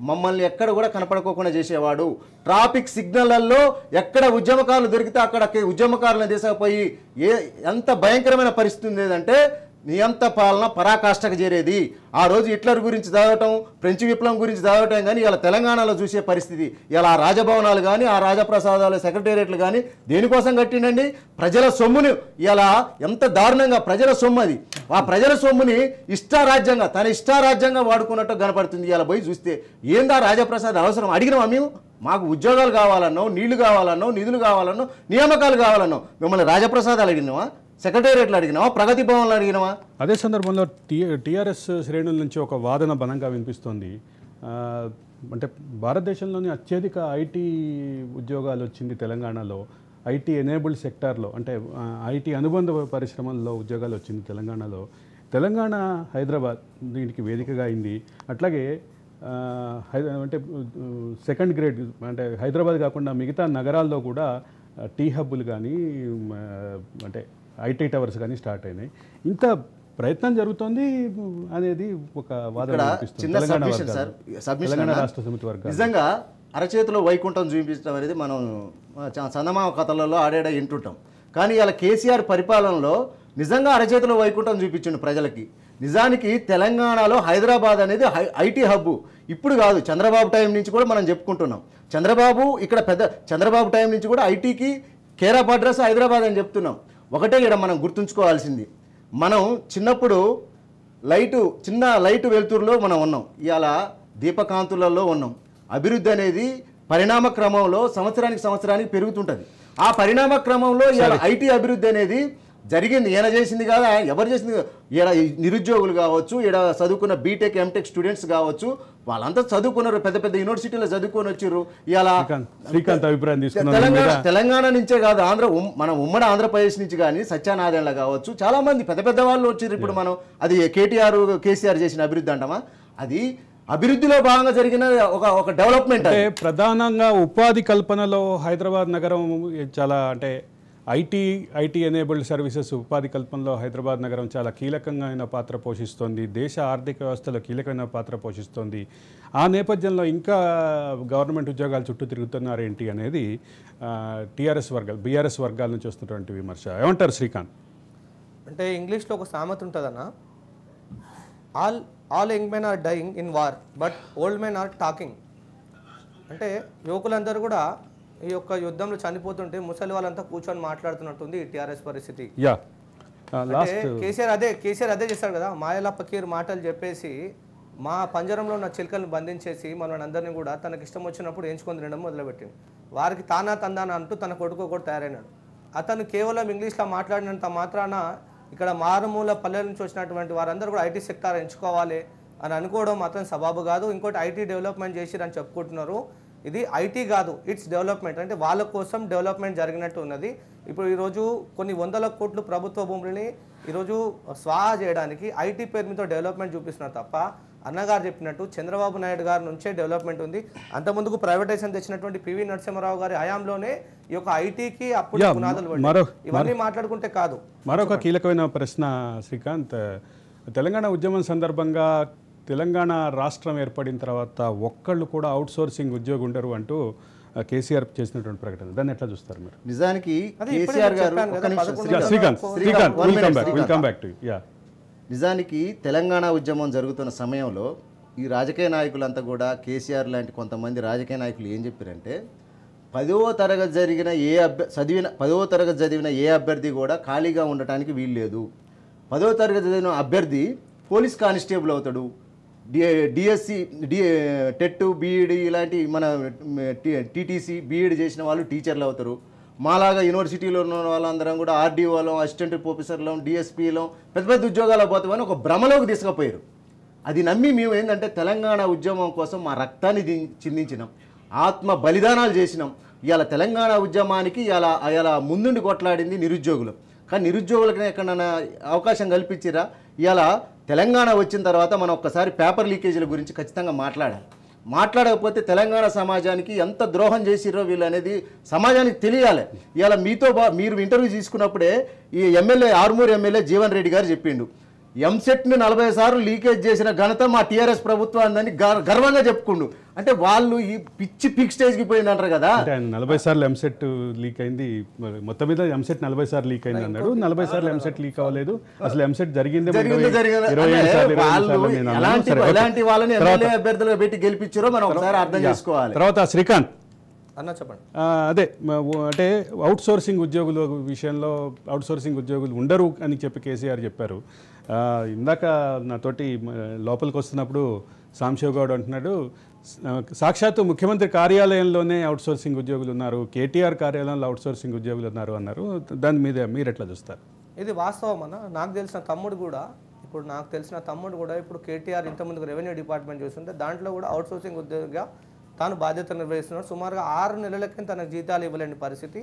మమ్మల్ని ఎక్కడ కూడా కనపడుకోకుండా చేసేవాడు. ట్రాఫిక్ సిగ్నళ్లలో ఎక్కడ ఉద్యమకారులు దొరికితే అక్కడ ఉద్యమకారులను తీసుకుపోయి ఎంత భయంకరమైన పరిస్థితి ఉండేదంటే నియంత పాలన పరాకాష్ఠకు చేరేది. ఆ రోజు హిట్లర్ గురించి చదవటం, ఫ్రెంచ్ విప్లవం గురించి చదవటం కానీ ఇలా తెలంగాణలో చూసే పరిస్థితి. ఇలా ఆ రాజభవనాలు కానీ ఆ రాజప్రసాదాలు సెక్రటేరియట్లు కానీ దేనికోసం కట్టిండండి? ప్రజల సొమ్ముని ఇలా ఎంత దారుణంగా ప్రజల సొమ్ము అది. ఆ ప్రజల సొమ్ముని ఇష్టారాజ్యంగా తన ఇష్టారాజ్యంగా వాడుకున్నట్టు కనపడుతుంది. ఇలా పోయి చూస్తే ఏందా రాజప్రసాద్ అవసరం? అడిగినామా మేము? మాకు ఉద్యోగాలు కావాలన్నో, నీళ్లు కావాలన్నో, నిధులు కావాలన్నో, నియామకాలు కావాలన్నో మిమ్మల్ని రాజప్రసాదాలు అడిగినావా? సెక్రటేరియట్లు అడిగినావా? ప్రగతి భవన్లు అడిగినావా? అదే సందర్భంలో టీఆర్ఎస్ శ్రేణుల నుంచి ఒక వాదన బలంగా వినిపిస్తోంది. అంటే భారతదేశంలోని అత్యధిక ఐటీ ఉద్యోగాలు వచ్చింది తెలంగాణలో, ఐటీ ఎనేబుల్డ్ సెక్టార్లో, అంటే ఐటీ అనుబంధ పరిశ్రమల్లో ఉద్యోగాలు వచ్చింది తెలంగాణలో. తెలంగాణ హైదరాబాద్ దీనికి వేదికగా అయింది. అట్లాగే అంటే సెకండ్ గ్రేడ్ అంటే హైదరాబాద్ కాకుండా మిగతా నగరాల్లో కూడా టీ హబ్బులు కానీ అంటే ఐటీ టవర్స్ కానీ స్టార్ట్ అయినాయి. ఇంత ప్రయత్నం జరుగుతోంది అనేది ఒక వాదన వినిపిస్తుంది. తెలంగాణ రాష్ట్ర సమితి వర్గాలు నిజంగా అరచేతిలో వైకుంఠం చూపించడం అనేది మనం చందమామ కథలలో ఆడేడ వింటుంటాం. కానీ ఇలా కేసీఆర్ పరిపాలనలో నిజంగా అరచేతిలో వైకుంఠం చూపించిండు ప్రజలకి. నిజానికి తెలంగాణలో హైదరాబాద్ అనేది ఐటీ హబ్బు. ఇప్పుడు కాదు, చంద్రబాబు టైం నుంచి కూడా మనం చెప్పుకుంటున్నాం. చంద్రబాబు టైం నుంచి కూడా ఐటీకి కేర్ ఆఫ్ అడ్రస్ హైదరాబాద్ అని చెప్తున్నాం. ఒకటే ఇక్కడ మనం గుర్తుంచుకోవాల్సింది, మనం చిన్నప్పుడు చిన్న లైటు వెలుతురులో మనం ఉన్నాం, ఇవాళ దీపకాంతులలో ఉన్నాం. అభివృద్ధి అనేది పరిణామ క్రమంలో సంవత్సరానికి పెరుగుతుంటుంది. ఆ పరిణామ క్రమంలో ఇవాళ ఐటీ అభివృద్ధి అనేది జరిగింది. ఈయన చేసింది కాదా, ఎవరు చేసింది? ఈడ నిరుద్యోగులు కావచ్చు, ఈడ చదువుకున్న బీటెక్ ఎంటెక్ స్టూడెంట్స్ కావచ్చు, వాళ్ళంతా చదువుకున్నారు, పెద్ద పెద్ద యూనివర్సిటీలో చదువుకొని వచ్చారు. ఇలా తెలంగాణ నుంచే కాదు, మన ఉమ్మడి ఆంధ్రప్రదేశ్ నుంచి కానీ సత్యనారాయణలో కావచ్చు చాలా మంది పెద్ద పెద్ద వాళ్ళు వచ్చారు. ఇప్పుడు మనం అది కేసీఆర్ చేసిన అభివృద్ధి అంటామా? అది అభివృద్ధిలో భాగంగా జరిగిన ఒక డెవలప్మెంట్. అంటే ప్రధానంగా ఉపాధి కల్పనలో హైదరాబాద్ నగరం చాలా అంటే ఐటీ ఎనేబుల్డ్ సర్వీసెస్ ఉపాధి కల్పనలో హైదరాబాద్ నగరం చాలా కీలకమైన పాత్ర పోషిస్తోంది. దేశ ఆర్థిక వ్యవస్థలో కీలకమైన పాత్ర పోషిస్తోంది. ఆ నేపథ్యంలో ఇంకా గవర్నమెంట్ ఉద్యోగాల చుట్టూ తిరుగుతున్నారేంటి అనేది బీఆర్ఎస్ వర్గాల నుంచి వస్తున్నటువంటి విమర్శ. ఏమంటారు శ్రీకాంత్? అంటే ఇంగ్లీష్లో ఒక సామెత ఉంటుందన్న, all young men are dying in war but old men are talking. అంటే యువకులందరూ కూడా ఈ యొక్క యుద్ధంలో చనిపోతుంటే ముసలి వాళ్ళంతా కూర్చొని మాట్లాడుతున్నట్టుంది ఈ టీఆర్ఎస్ పరిస్థితి. కేసీఆర్ అదే చేశాడు కదా, మాయల పకీర్ మాటలు చెప్పేసి మా పంజరంలో ఉన్న చిలుకలను బంధించేసి మనల్ని అందరినీ కూడా తనకి ఇష్టం వచ్చినప్పుడు ఎంచుకొని తినడం మొదలుపెట్టింది. వారికి తానా తందానా అంటూ తన కొడుకు కూడా తయారైనాడు. అతను కేవలం ఇంగ్లీష్లో మాట్లాడినంత మాత్రాన ఇక్కడ మారుమూల పల్లెల నుంచి వచ్చినటువంటి వారందరూ కూడా ఐటీ సెక్టార్ ఎంచుకోవాలి అని అనుకోవడం మాత్రం సబాబు కాదు. ఇంకోటి ఐటీ డెవలప్మెంట్ చేసిరని చెప్పుకుంటున్నారు. ఇది ఐటీ కాదు, ఇట్స్ డెవలప్మెంట్. అంటే వాళ్ళ కోసం డెవలప్మెంట్ జరిగినట్టు ఉన్నది. ఇప్పుడు ఈరోజు కొన్ని వందల కోట్లు ప్రభుత్వ భూములని ఈరోజు స్వాహా చేయడానికి ఐటీ పేరు మీద డెవలప్మెంట్ చూపిస్తున్నారు తప్ప, అన్నగారు చెప్పినట్టు చంద్రబాబు నాయుడు గారి నుంచే డెవలప్మెంట్ ఉంది. అంతకుముందుకు ప్రైవేటైజేషన్ తెచ్చినటువంటి పివి నరసింహారావు గారి హయాంలోనే ఈ యొక్క ఐటీకి అప్పుడు పునాదులు పడ్డాయి. ఇవన్నీ మాట్లాడుకుంటే కాదు. మరొక కీలకమైన ప్రశ్న శ్రీకాంత్, తెలంగాణ ఉద్యమం సందర్భంగా తెలంగాణ రాష్ట్రం ఏర్పడిన తర్వాత ఒక్కళ్ళు కూడా అవుట్ సోర్సింగ్ ఉద్యోగం ఉండరు అంటూ కేసీఆర్ చేసినటువంటి ప్రకటన, దాన్ని ఎట్లా చూస్తారు మీరు? నిజానికి కేసీఆర్ గారు నిజానికి తెలంగాణ ఉద్యమం జరుగుతున్న సమయంలో ఈ రాజకీయ నాయకులంతా కూడా కేసీఆర్ లాంటి కొంతమంది రాజకీయ నాయకులు ఏం చెప్పారంటే, 10వ తరగతి చదివిన ఏ అభ్యర్థి కూడా ఖాళీగా ఉండటానికి వీల్లేదు. 10వ తరగతి చదివిన అభ్యర్థి పోలీస్ కానిస్టేబుల్ అవుతాడు, డిఎస్సి టెట్ బీఈడి ఇలాంటి మన టీటీసీ బీఈడి చేసిన వాళ్ళు టీచర్లు అవుతారు. మాలాగా యూనివర్సిటీలో ఉన్న వాళ్ళందరం కూడా ఆర్డీఓలో, అసిస్టెంట్ ప్రొఫెసర్లో, డిఎస్పీలో పెద్ద పెద్ద ఉద్యోగాలు పోతామని ఒక భ్రమలోకి తీసుకుపోయారు. అది నమ్మి మేము ఏంటంటే తెలంగాణ ఉద్యమం కోసం మా రక్తాన్ని చిందించినాం, ఆత్మ బలిదానాలు చేసినాం. ఇవాళ తెలంగాణ ఉద్యమానికి ఇలా ముందుండి కొట్లాడింది నిరుద్యోగులు. కానీ నిరుద్యోగులకు ఎక్కడైనా అవకాశం కల్పించిరా? ఇవాళ తెలంగాణ వచ్చిన తర్వాత మనం ఒక్కసారి పేపర్ లీకేజీల గురించి ఖచ్చితంగా మాట్లాడకపోతే తెలంగాణ సమాజానికి ఎంత ద్రోహం చేసిరో వీళ్ళు అనేది సమాజానికి తెలియాలి. ఇవాళ మీరు ఇంటర్వ్యూ తీసుకున్నప్పుడే ఈ ఆర్మూర్ ఎమ్మెల్యే జీవన్ రెడ్డి గారు చెప్పిండు, ఎంసెట్ని 40 సార్లు లీకేజ్ చేసిన ఘనత మా టీఆర్ఎస్ ప్రభుత్వాన్ని గర్వంగా చెప్పుకుండు. అంటే వాళ్ళు ఈ పిచ్చి పిక్ స్టేజ్కి పోయిందంటారు కదా. అంటే ఆయన 40 సార్లు ఎంసెట్ లీక్ అయింది, మొత్తం మీద ఎంసెట్ 40 సార్లు లీక్ అయింది అన్నాడు. 40 సార్లు ఎంసెట్ లీక్ అవ్వలేదు, అసలు ఎంసెట్ జరిగింది. ఎలాంటి వాళ్ళని ఎమ్మెల్యే అభ్యర్థులుగా పెట్టి గెలిపించారో మనం ఒకసారి అర్థం చేసుకోవాలి. తర్వాత శ్రీకాంత్ అన్న చెప్పండి. అదే అంటే అవుట్ సోర్సింగ్ ఉద్యోగుల విషయంలో అవుట్ సోర్సింగ్ ఉద్యోగులు ఉండరు అని చెప్పి కేసీఆర్ చెప్పారు. ఇందాక నాతోటి లోపలికి వస్తున్నప్పుడు సాంశివ్ గౌడ్ అంటున్నాడు, సాక్షాత్తు ముఖ్యమంత్రి కార్యాలయంలోనే అవుట్ సోర్సింగ్ ఉద్యోగులు ఉన్నారు, కేటీఆర్ కార్యాలయంలో అవుట్ సోర్సింగ్ ఉద్యోగులు ఉన్నారు అన్నారు. దాని మీద మీరు ఎట్లా చూస్తారు? ఇది వాస్తవం అన్న. నాకు తెలిసిన తమ్ముడు కూడా ఇప్పుడు కేటీఆర్ ఇంతకుముందు రెవెన్యూ డిపార్ట్మెంట్ చూస్తుంటే దాంట్లో కూడా అవుట్ సోర్సింగ్ ఉద్యోగిగా తాను బాధ్యత నిర్వహిస్తున్నాడు. సుమారుగా 6 నెలలకి తనకు జీతాలు ఇవ్వలేని పరిస్థితి.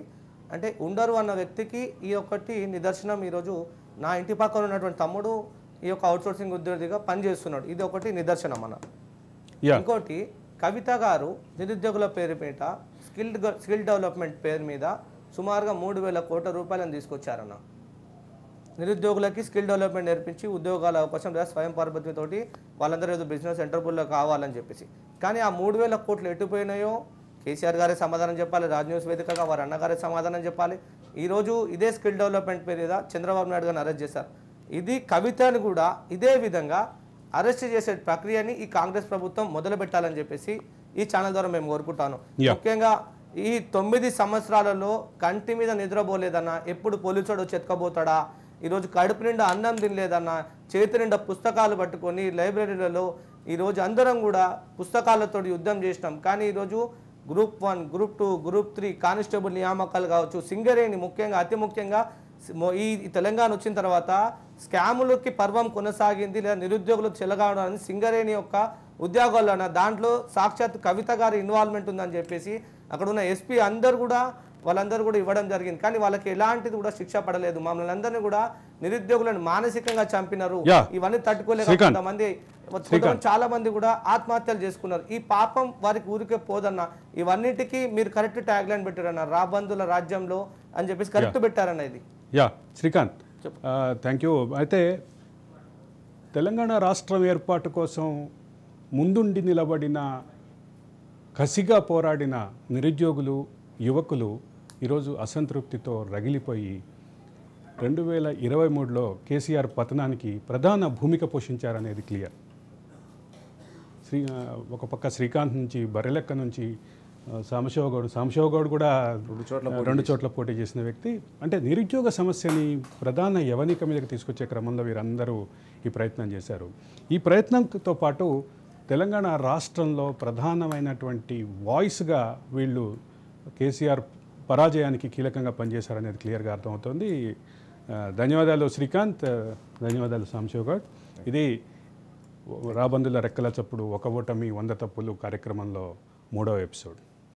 అంటే ఉండరు అన్న వ్యక్తికి ఈ ఒక్కటి నిదర్శనం. ఈరోజు నా ఇంటి పక్కన ఉన్నటువంటి తమ్ముడు ఈ యొక్క అవుట్ సోర్సింగ్ ఉద్యోగిగా పనిచేస్తున్నాడు. ఇది ఒకటి నిదర్శనం అన్న. ఇంకోటి, కవిత గారు నిరుద్యోగుల పేరు మీద స్కిల్ డెవలప్మెంట్ పేరు మీద సుమారుగా 3,000 కోట్ల రూపాయలను తీసుకొచ్చారన్న. నిరుద్యోగులకి స్కిల్ డెవలప్మెంట్ నేర్పించి ఉద్యోగాల అవకాశం లేదా స్వయం పరపతితోటి వాళ్ళందరూ ఏదో బిజినెస్ ఎంటర్ప్రైజ్లో కావాలని చెప్పేసి. కానీ ఆ 3,000 కోట్లు ఎటుపోయినాయో కేసీఆర్ గారే సమాధానం చెప్పాలి, రాజ్ న్యూస్ వేదికగా వారి అన్నగారే సమాధానం చెప్పాలి. ఈరోజు ఇదే స్కిల్ డెవలప్మెంట్ పేరు మీద చంద్రబాబు నాయుడు గారిని అరెస్ట్ చేశారు. ఇది కవితను కూడా ఇదే విధంగా అరెస్ట్ చేసే ప్రక్రియని ఈ కాంగ్రెస్ ప్రభుత్వం మొదలు పెట్టాలని చెప్పేసి ఈ ఛానల్ ద్వారా మేము కోరుకుంటాను. ముఖ్యంగా ఈ 9 సంవత్సరాలలో కంటి మీద నిద్రపోలేదన్నా, ఎప్పుడు పోలీసుడు చెతకబోతాడా, ఈరోజు కడుపు నిండా అన్నం తినలేదన్నా, చేతి నిండా పుస్తకాలు పట్టుకొని లైబ్రరీలలో ఈరోజు అందరం కూడా పుస్తకాలతో యుద్ధం చేసినాం. కానీ ఈరోజు గ్రూప్ 1, గ్రూప్ 2, గ్రూప్ 3 కానిస్టేబుల్ నియామకాలు కావచ్చు, సింగరేణి ముఖ్యంగా అతి ముఖ్యంగా ఈ తెలంగాణ వచ్చిన తర్వాత స్కాములకి పర్వం కొనసాగింది, లేదా నిరుద్యోగులకు చెలగావడానికి సింగరేణి యొక్క ఉద్యోగాలు దాంట్లో సాక్షాత్ కవిత గారి ఇన్వాల్వ్మెంట్ ఉందని చెప్పేసి అక్కడ ఉన్న ఎస్పీ వాళ్ళందరూ కూడా ఇవ్వడం జరిగింది. కానీ వాళ్ళకి ఎలాంటిది కూడా శిక్ష పడలేదు. మమ్మల్ని అందరినీ కూడా నిరుద్యోగులను మానసికంగా చంపినారు. ఇవన్నీ తట్టుకోలేక చాలా మంది కూడా ఆత్మహత్యలు చేసుకున్నారు. ఈ పాపం వారికి ఊరికే పోదన్న. ఇవన్నిటికీ మీరు కరెక్ట్ ట్యాగ్ లైన్ పెట్టారన్న, రాబందుల రాజ్యంలో అని చెప్పేసి కరెక్ట్ పెట్టారన్న. ఇది శ్రీకాంత్ థ్యాంక్ యూ. అయితే తెలంగాణ రాష్ట్రం ఏర్పాటు కోసం ముందుండి నిలబడిన, కసిగా పోరాడిన నిరుద్యోగులు, యువకులు ఈరోజు అసంతృప్తితో రగిలిపోయి 2023లో కేసీఆర్ పతనానికి ప్రధాన భూమిక పోషించారనేది క్లియర్. ఒక పక్క శ్రీకాంత్ నుంచి, బర్రెలెక్క నుంచి సాంబశివ గౌడ్ కూడా 2 చోట్ల పోటీ చేసిన వ్యక్తి. అంటే నిరుద్యోగ సమస్యని ప్రధాన యవనిక మీదకి తీసుకొచ్చే క్రమంలో వీరందరూ ఈ ప్రయత్నం చేశారు. ఈ ప్రయత్నంతో పాటు తెలంగాణ రాష్ట్రంలో ప్రధానమైనటువంటి వాయిస్గా వీళ్ళు కేసీఆర్ పరాజయానికి కీలకంగా పనిచేశారనేది క్లియర్గా అర్థమవుతుంది. ధన్యవాదాలు శ్రీకాంత్, ధన్యవాదాలు సాంబశివ గౌడ్. ఇది రాబందుల రెక్కల చప్పుడు, ఒక ఓటమి 100 తప్పులు కార్యక్రమంలో 3వ ఎపిసోడ్.